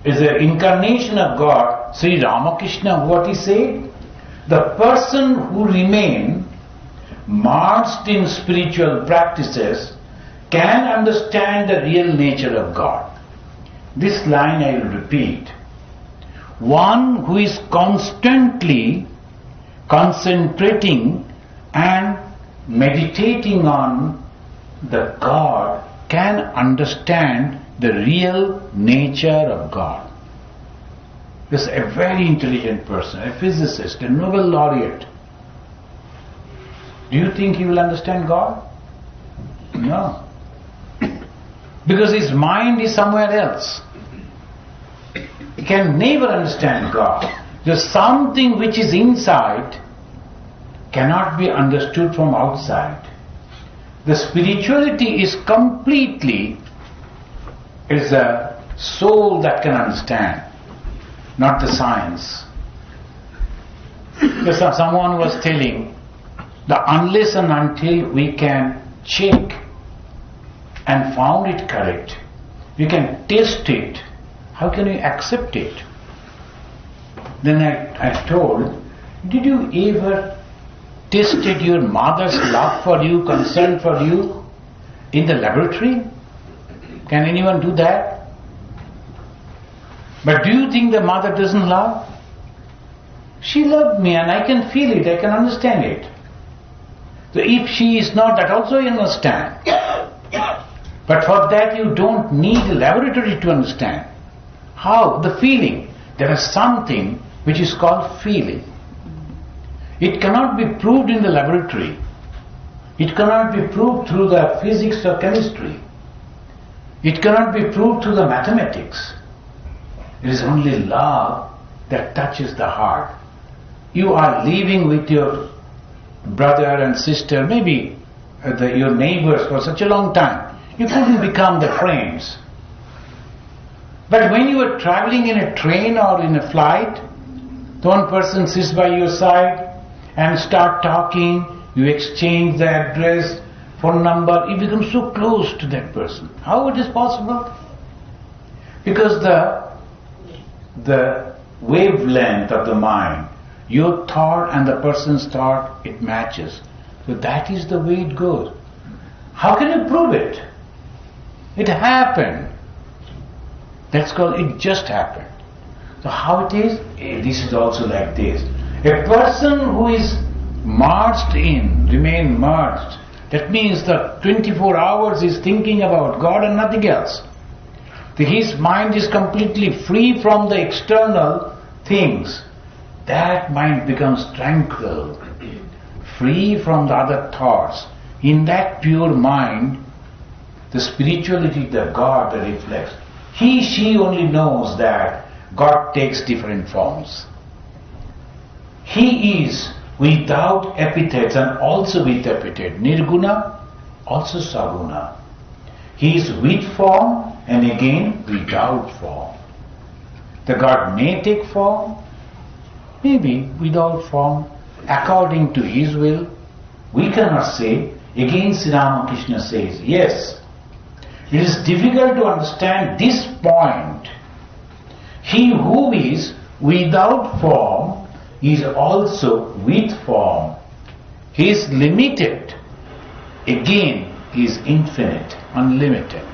is the incarnation of God, Sri Ramakrishna, what he said? The person who remains immersed in spiritual practices can understand the real nature of God. This line I will repeat. One who is constantly concentrating and meditating on the God can understand the real nature of God. This is a very intelligent person, a physicist, a Nobel laureate. Do you think he will understand God? No. Because his mind is somewhere else. He can never understand God. There's something which is inside cannot be understood from outside. The spirituality is completely, it is a soul that can understand, not the science. Because someone was telling, that unless and until we can check and found it correct, we can test it, how can we accept it? Then I told, did you ever tested your mother's love for you, concern for you in the laboratory? Can anyone do that? But do you think the mother doesn't love? She loved me and I can feel it, I can understand it. So if she is not, that also you understand. But for that you don't need a laboratory to understand. How? The feeling. There is something which is called feeling. It cannot be proved in the laboratory. It cannot be proved through the physics or chemistry. It cannot be proved through the mathematics. It is only love that touches the heart. You are living with your brother and sister, maybe your neighbors for such a long time. You couldn't become the friends. But when you are traveling in a train or in a flight, the one person sits by your side and start talking, you exchange the address, phone number, you become so close to that person. How it is possible? Because the wavelength of the mind, your thought and the person's thought, it matches. So that is the way it goes. How can you prove it? It happened. That's called it just happened. So how it is? This is also like this. A person who is merged in, remain merged, that means that 24 hours is thinking about God and nothing else. His mind is completely free from the external things. That mind becomes tranquil, free from the other thoughts. In that pure mind, the spirituality, the God that reflects, he, she only knows that God takes different forms. He is without epithets and also with epithet. Nirguna, also saguna. He is with form and again without form. The God may take form, maybe without form, according to His will. We cannot say. Again Sri Ramakrishna says, yes, it is difficult to understand this point. He who is without form is also with form. He is limited. Again, he is infinite, unlimited.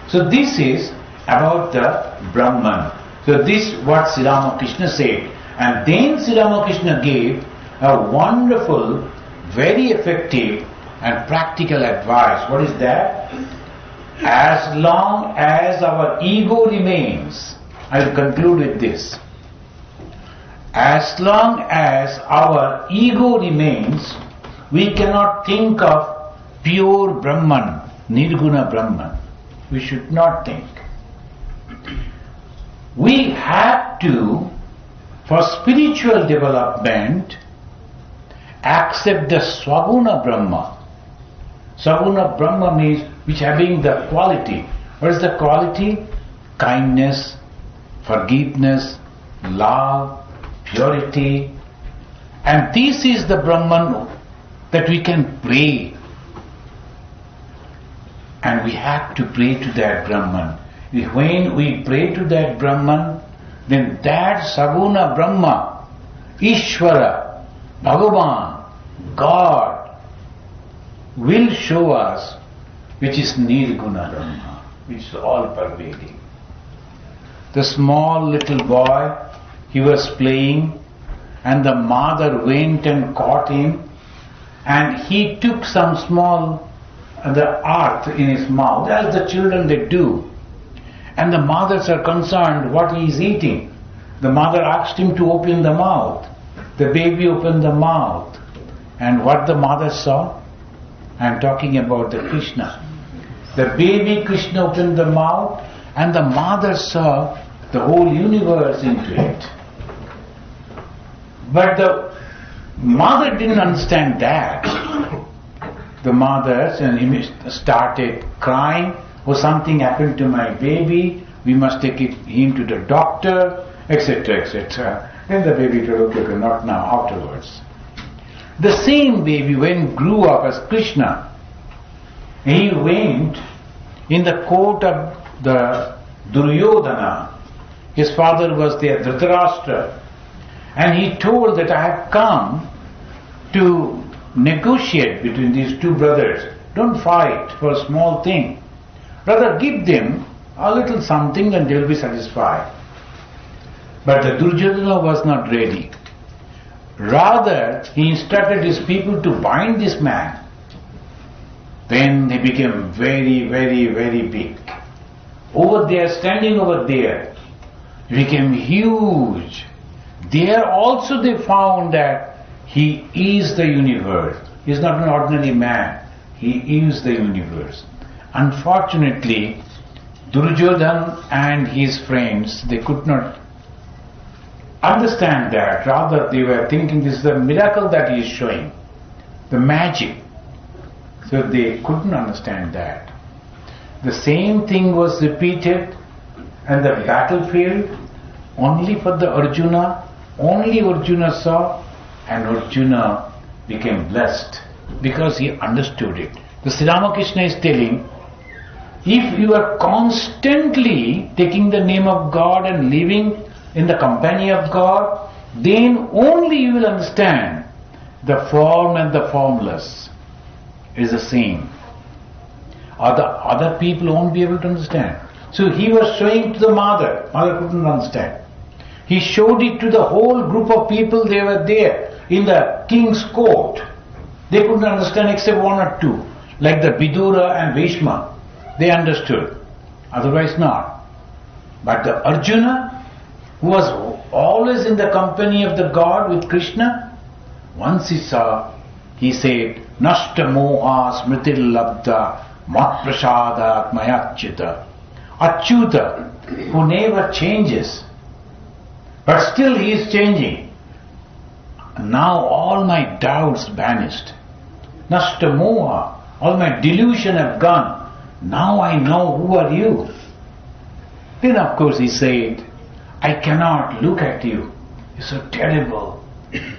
So this is about the Brahman. So this is what Sri Ramakrishna said. And then Sri Ramakrishna gave a wonderful, very effective and practical advice. What is that? As long as our ego remains, I will conclude with this. As long as our ego remains, we cannot think of pure Brahman, Nirguna Brahman. We should not think. We have to, for spiritual development, accept the Swaguna Brahma. Swaguna Brahma means which having the quality. What is the quality? Kindness, forgiveness, love, purity. And this is the Brahman that we can pray. And we have to pray to that Brahman. When we pray to that Brahman, then that Saguna Brahma, Ishvara, Bhagavan, God, will show us which is Nirguna Brahma, which is all pervading. The small little boy, he was playing and the mother went and caught him and he took some small the earth in his mouth, as the children they do. And the mothers are concerned what he is eating. The mother asked him to open the mouth. The baby opened the mouth. And what the mother saw? I am talking about the Krishna. The baby Krishna opened the mouth and the mother saw the whole universe into it. But the mother didn't understand that. The mother started crying, oh, something happened to my baby, we must take him to the doctor, etc., etc. Then the baby told, okay, not now, afterwards. The same baby, when grew up as Krishna, he went in the court of the Duryodhana. His father was there, Dhritarashtra, and he told that I have come to negotiate between these two brothers. Don't fight for a small thing. Rather give them a little something and they will be satisfied. But the Duryodhana was not ready. Rather, he instructed his people to bind this man. Then they became very, very, very big. Over there, standing over there, he became huge. There also they found that He is the universe. He is not an ordinary man. He is the universe. Unfortunately, Duryodhana and his friends, they could not understand that. Rather, they were thinking this is a miracle that he is showing, the magic. So they couldn't understand that. The same thing was repeated on the battlefield only for the Arjuna. Only Arjuna saw, and Arjuna became blessed because he understood it. The Sri Ramakrishna is telling, if you are constantly taking the name of God and living in the company of God, then only you will understand the form and the formless is the same. Other people won't be able to understand. So he was showing to the mother. Mother couldn't understand. He showed it to the whole group of people. They were there in the king's court. They couldn't understand except one or two, like the Vidura and Bhishma. They understood, otherwise not. But the Arjuna, who was always in the company of the God with Krishna, once he saw, he said, Nashta moha smritil labda mat prasadat mayachyuta. Achyuta, who never changes, but still he is changing. Now all my doubts vanished. Nashta moha, all my delusion have gone. Now I know who are you. Then of course he said, I cannot look at you. You're so terrible.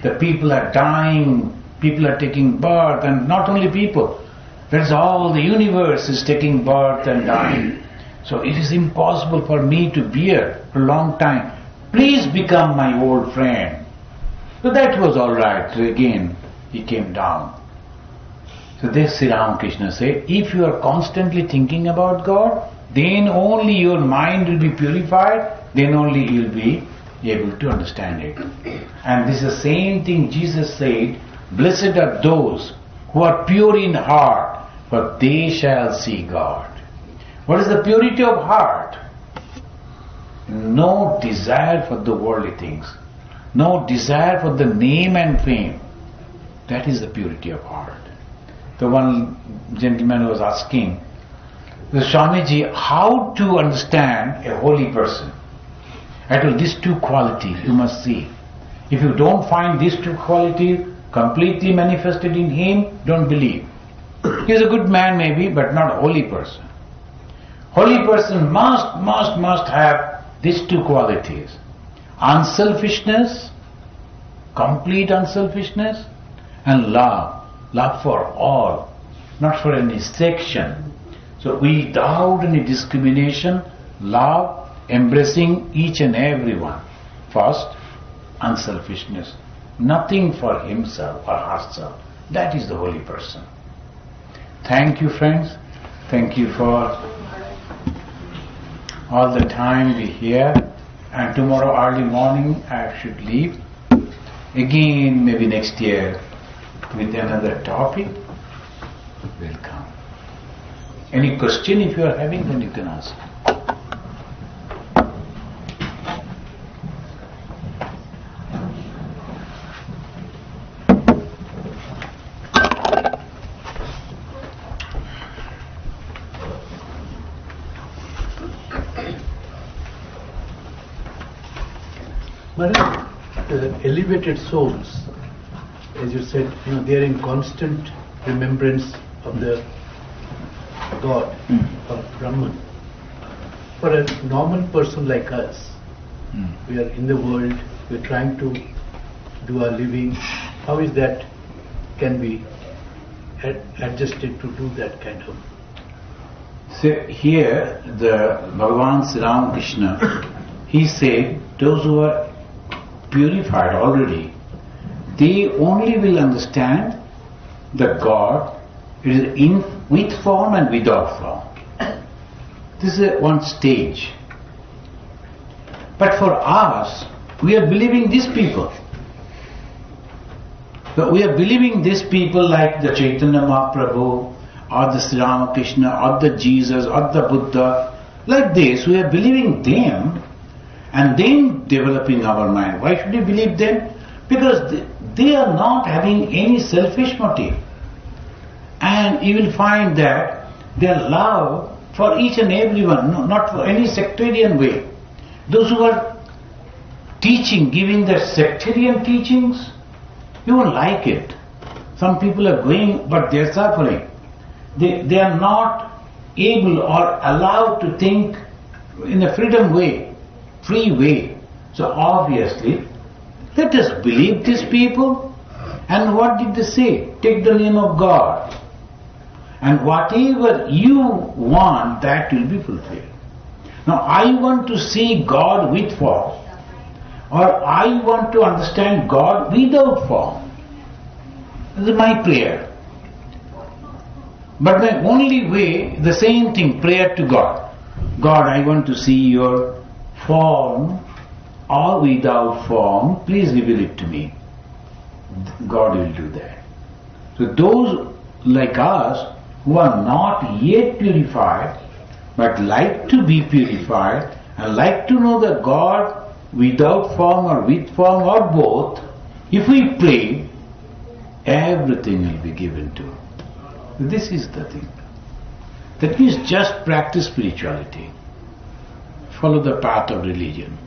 The people are dying, people are taking birth, and not only people. That's all, the universe is taking birth and dying. So it is impossible for me to bear for a long time. Please become my old friend. So that was all right. So again, he came down. So this Sri Ramakrishna said, if you are constantly thinking about God, then only your mind will be purified, then only you will be able to understand it. And this is the same thing Jesus said, blessed are those who are pure in heart, for they shall see God. What is the purity of heart? No desire for the worldly things, no desire for the name and fame. That is the purity of heart. The one gentleman was asking, the Swamiji, how to understand a holy person? I told, these two qualities you must see. If you don't find these two qualities completely manifested in him, don't believe. He is a good man maybe, but not a holy person. Holy person must have these two qualities. Unselfishness, complete unselfishness, and love. Love for all, not for any section. So without any discrimination, love, embracing each and every one. First, unselfishness. Nothing for himself or herself. That is the holy person. Thank you, friends. Thank you for all the time we here. And tomorrow early morning I should leave. Again, maybe next year with another topic will come. Any question if you are having, then you can ask. Maharaj, elevated souls, as you said, they are in constant remembrance of the God, of Brahman. For a normal person like us, we are in the world, we are trying to do our living. How is that can be adjusted to do that kind of? So here, the Bhagavan Sri Ramakrishna, he said, those who are purified already, they only will understand the God. It is in with form and without form. This is one stage. But for us, we are believing these people. So we are believing these people like the Chaitanya Mahaprabhu, or the Sri Ramakrishna, or the Jesus, or the Buddha. Like this, we are believing them and then developing our mind. Why should we believe them? Because they are not having any selfish motive. And you will find that their love for each and everyone, not for any sectarian way. Those who are teaching, giving their sectarian teachings, you won't like it. Some people are going, but they are suffering. They are not able or allowed to think in a freedom way, free way. So obviously, let us believe these people. And what did they say? Take the name of God. And whatever you want, that will be fulfilled. Now I want to see God with form, or I want to understand God without form. This is my prayer. But my only way, the same thing, prayer to God. God, I want to see your form or without form, please reveal it to me. God will do that. So those like us who are not yet purified but like to be purified and like to know the God without form or with form or both, if we pray, everything will be given to us. This is the thing. That means just practice spirituality. Follow the path of religion.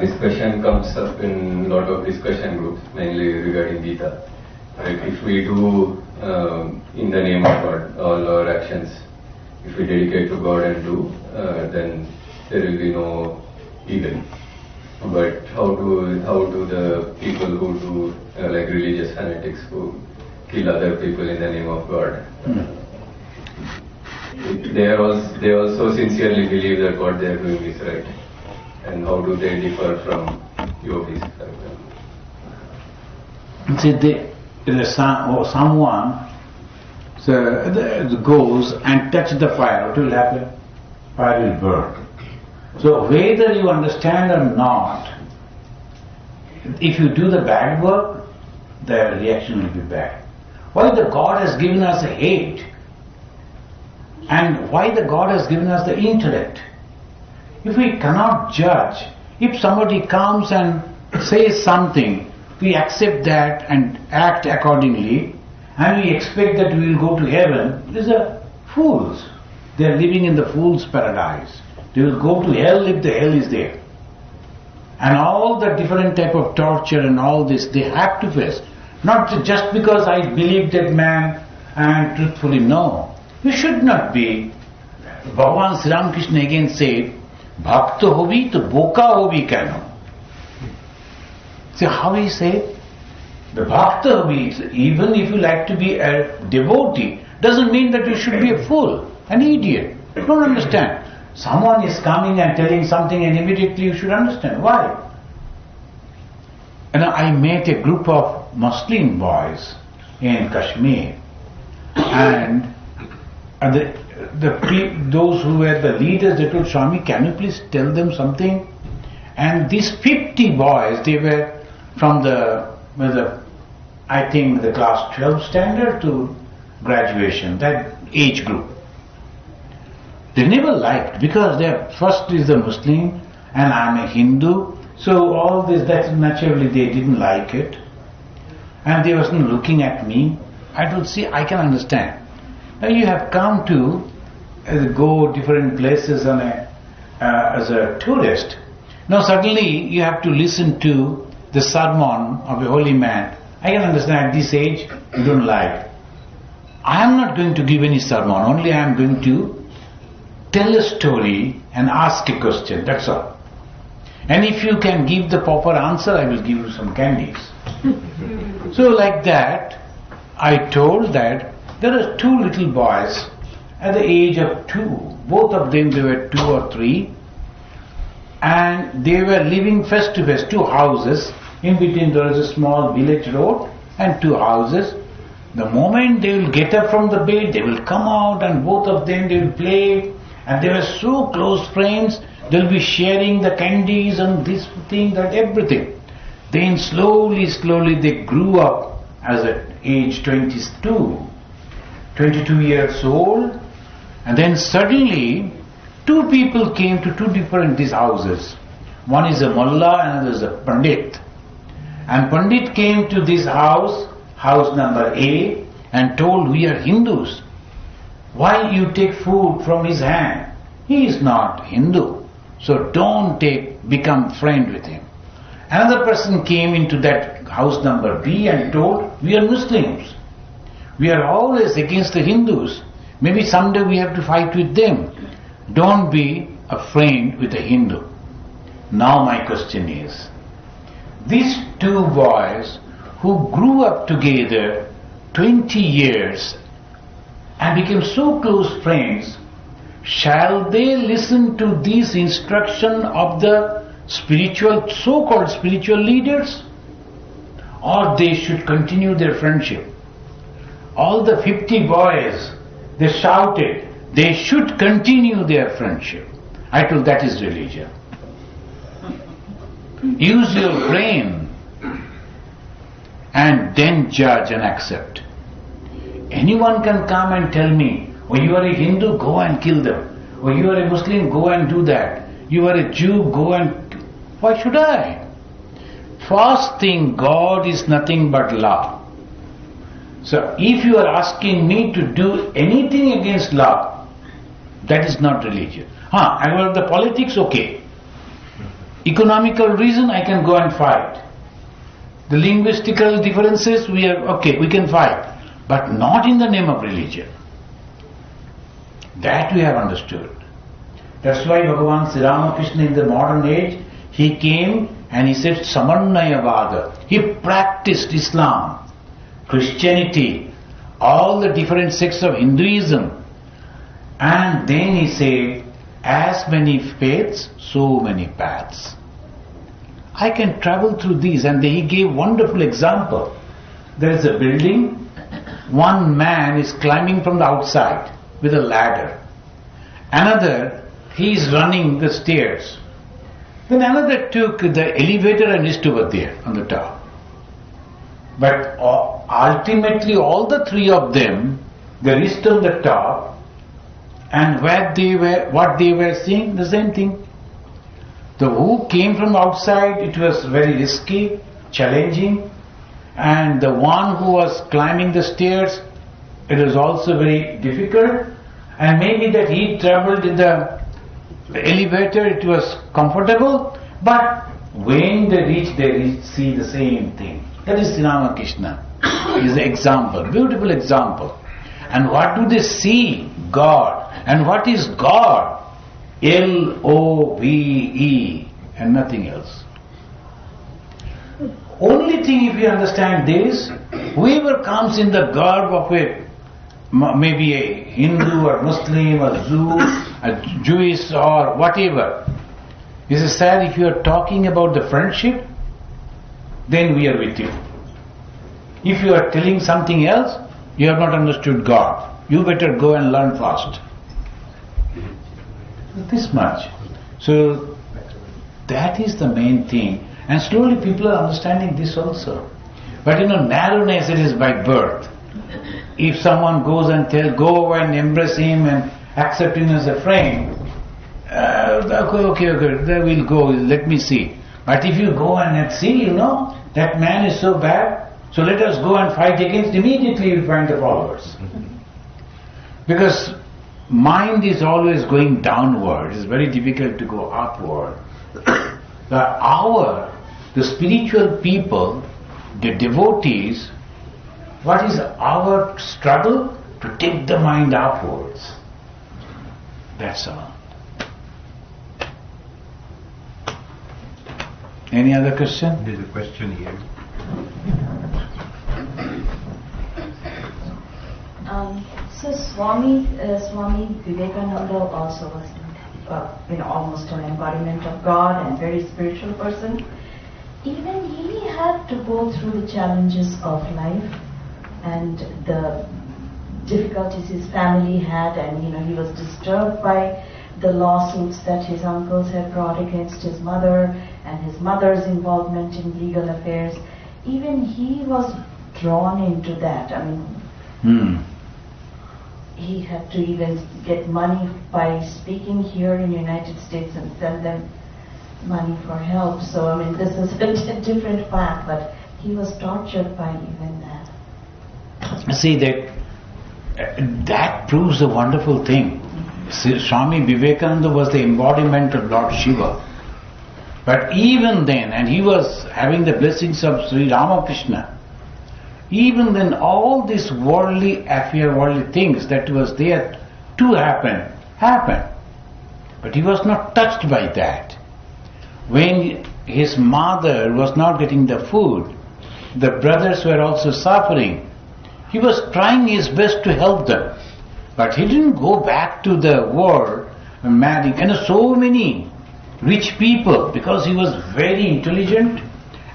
This question comes up in a lot of discussion groups, mainly regarding Geeta. Like if we do in the name of God all our actions, if we dedicate to God and do, then there will be no evil. But how do the people who do like religious fanatics who kill other people in the name of God? They also sincerely believe that what they are doing is right. And how do they differ from yogis? See, someone goes and touches the fire, what will happen? Fire will burn. So whether you understand or not, if you do the bad work, the reaction will be bad. Why the God has given us a hate? And why the God has given us the intellect? If we cannot judge, if somebody comes and says something, we accept that and act accordingly, and we expect that we will go to heaven, these are fools. They are living in the fool's paradise. They will go to hell if the hell is there. And all the different type of torture and all this, they have to face. Not just because I believe that man and truthfully, no. You should not be. Bhagavan Sri Ramakrishna again said, Bhakta hobi to boka hobi kano. See how he said? The Bhakta hobi, even if you like to be a devotee, doesn't mean that you should be a fool, an idiot. You don't understand. Someone is coming and telling something and immediately you should understand. Why? And I met a group of Muslim boys in Kashmir, and those who were the leaders, they told Swami, can you please tell them something? And these 50 boys, they were from I think the class 12 standard to graduation, that age group. They never liked, because their first is the Muslim and I'm a Hindu, so all this, that naturally they didn't like it. And they wasn't looking at me. I don't see, I can understand. Now you have come to go different places as a tourist. Now suddenly you have to listen to the sermon of a holy man. I can understand at this age you don't like. I am not going to give any sermon, only I am going to tell a story and ask a question, that's all. And if you can give the proper answer, I will give you some candies. So like that, I told that there are 2 little boys at the age of 2. Both of them, they were 2 or 3. And they were living face to face, 2 houses. In between there was a small village road and 2 houses. The moment they will get up from the bed, they will come out and both of them, they will play. And they were so close friends, they'll be sharing the candies and this thing, that everything. Then slowly they grew up as at age 22 years old, And then suddenly, two people came to two different these houses. One is a mullah, another is a pandit. And pandit came to this house, house number A, and told, we are Hindus. Why you take food from his hand? He is not Hindu. So don't become friend with him. Another person came into that house number B and told, we are Muslims. We are always against the Hindus. Maybe someday we have to fight with them. Don't be a friend with a Hindu. Now my question is, these two boys who grew up together 20 years and became so close friends, shall they listen to this instruction of the spiritual, so-called spiritual leaders? Or they should continue their friendship? All the 50 boys, they shouted, they should continue their friendship. I told, that is religion. Use your brain and then judge and accept. Anyone can come and tell me, oh, you are a Hindu, go and kill them. Or you are a Muslim, go and do that. You are a Jew, go and... Why should I? First thing, God is nothing but love. So if you are asking me to do anything against love, that is not religion. About the politics, okay. Economical reason, I can go and fight. The linguistical differences, we can fight. But not in the name of religion. That we have understood. That's why Bhagavan Sri Ramakrishna in the modern age, he came and he said Samannayavada. He practiced Islam, Christianity, all the different sects of Hinduism. And then he said, as many faiths, so many paths. I can travel through these, and he gave wonderful example. There is a building, one man is climbing from the outside with a ladder. Another, he is running the stairs. Then another took the elevator and reached over there on the top. But ultimately all the three of them, they reached on the top, and what they were seeing, the same thing. The who came from outside, it was very risky, challenging, and the one who was climbing the stairs, it was also very difficult, and maybe that he traveled in the elevator, it was comfortable, but when they reach, see the same thing. That is Sri Ramakrishna. Is the example, beautiful example. And what do they see? God. And what is God? Love, and nothing else. Only thing, if you understand this, whoever comes in the garb of maybe a Hindu or Muslim or Jew, a Jewish or whatever, is said, if you are talking about the friendship, then we are with you. If you are telling something else, you have not understood God. You better go and learn fast. This much. So that is the main thing. And slowly people are understanding this also. But narrowness, it is by birth. If someone goes and go and embrace him and accept him as a friend, okay, there we'll go, let me see. But if you go and see, that man is so bad, so let us go and fight against, immediately you find the followers. Because mind is always going downward, it's very difficult to go upward. The spiritual people, the devotees, what is our struggle? To take the mind upwards. That's all. Any other question? There's a question here. So Swami Vivekananda also was almost an embodiment of God and very spiritual person. Even he had to go through the challenges of life and the difficulties his family had, and he was disturbed by the lawsuits that his uncles had brought against his mother and his mother's involvement in legal affairs. Even he was drawn into that. he had to even get money by speaking here in the United States and send them money for help. So I mean, this is a different path, but he was tortured by even that. See, that proves a wonderful thing. Swami Vivekananda was the embodiment of Lord Shiva. But even then, and he was having the blessings of Sri Ramakrishna, even then all these worldly affair, worldly things that was there to happen, happened. But he was not touched by that. When his mother was not getting the food, the brothers were also suffering. He was trying his best to help them. But he didn't go back to the world marrying. And so many rich people, because he was very intelligent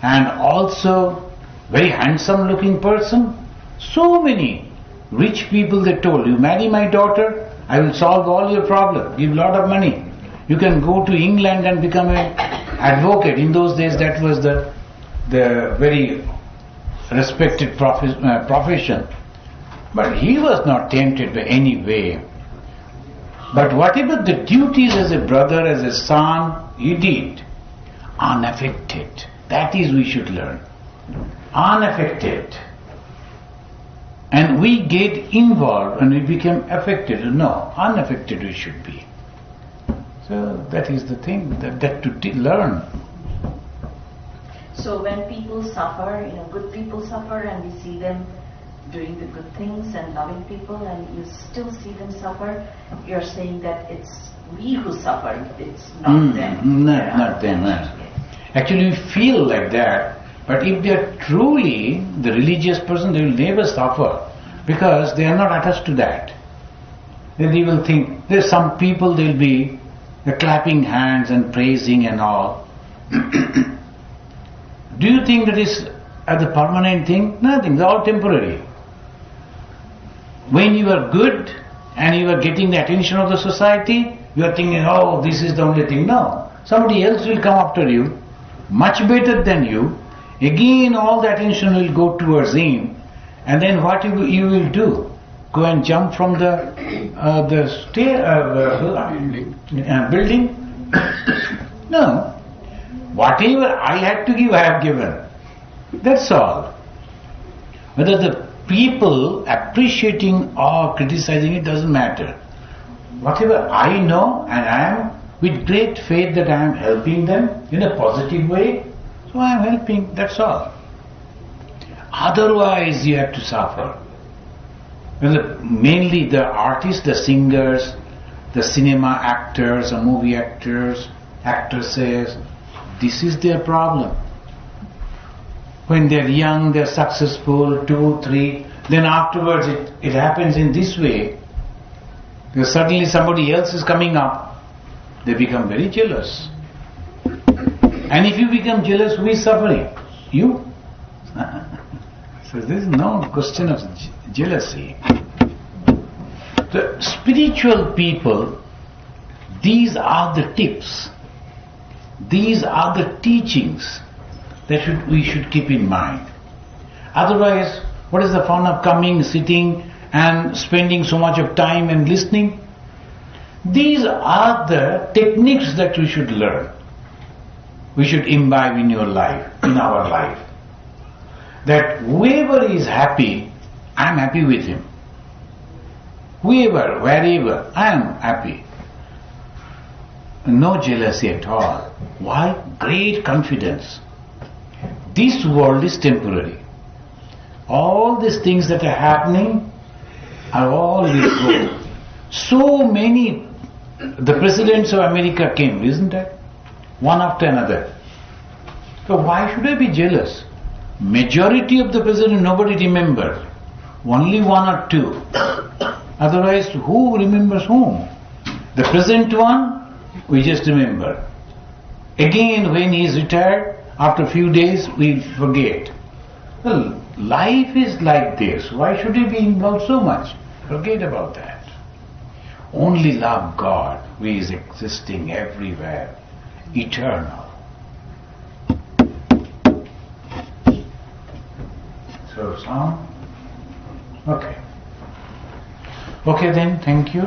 and also very handsome looking person. So many rich people, they told, you marry my daughter, I will solve all your problems, give a lot of money. You can go to England and become an advocate. In those days that was the very respected profession. But he was not tempted by any way. But whatever the duties as a brother, as a son, he did, unaffected. That is we should learn. Unaffected. And we get involved and we become affected. No, unaffected we should be. So that is the thing, that to learn. So when people suffer, good people suffer and we see them doing the good things and loving people and you still see them suffer, you're saying that it's we who suffer, it's not them. Not them. Actually we feel like that, but if they are truly the religious person, they will never suffer because they are not attached to that. Then they will think, there's some people they will be clapping hands and praising and all. Do you think that is the permanent thing? Nothing, it's all temporary. When you are good and you are getting the attention of the society, you are thinking, oh, this is the only thing. No, somebody else will come after you, much better than you. Again, all the attention will go towards him, and then what you will do? Go and jump from the building? No. Whatever I had to give, I have given. That's all. Whether the people appreciating or criticizing it doesn't matter. Whatever I know, and I am with great faith that I am helping them in a positive way, so I am helping, that's all. Otherwise you have to suffer. Mainly the artists, the singers, the cinema actors, or movie actors, actresses, this is their problem. When they're young, they're successful, 2, 3, then afterwards it happens in this way. Because suddenly somebody else is coming up, they become very jealous. And if you become jealous, who is suffering? You. So there is no question of jealousy. The spiritual people, these are the tips. These are the teachings that we should keep in mind. Otherwise, what is the fun of coming, sitting and spending so much of time and listening? These are the techniques that we should learn. We should imbibe in your life, in our life. That whoever is happy, I am happy with him. Whoever, wherever, I am happy. No jealousy at all. Why? Great confidence. This world is temporary. All these things that are happening are all will go. So many, the presidents of America came, isn't it? One after another. So why should I be jealous? Majority of the president nobody remembers. Only 1 or 2. Otherwise, who remembers whom? The present one, we just remember. Again, when he is retired, after a few days, we forget. Well, life is like this. Why should we be involved so much? Forget about that. Only love God, who is existing everywhere, eternal. So, sound? Okay. Okay then, thank you.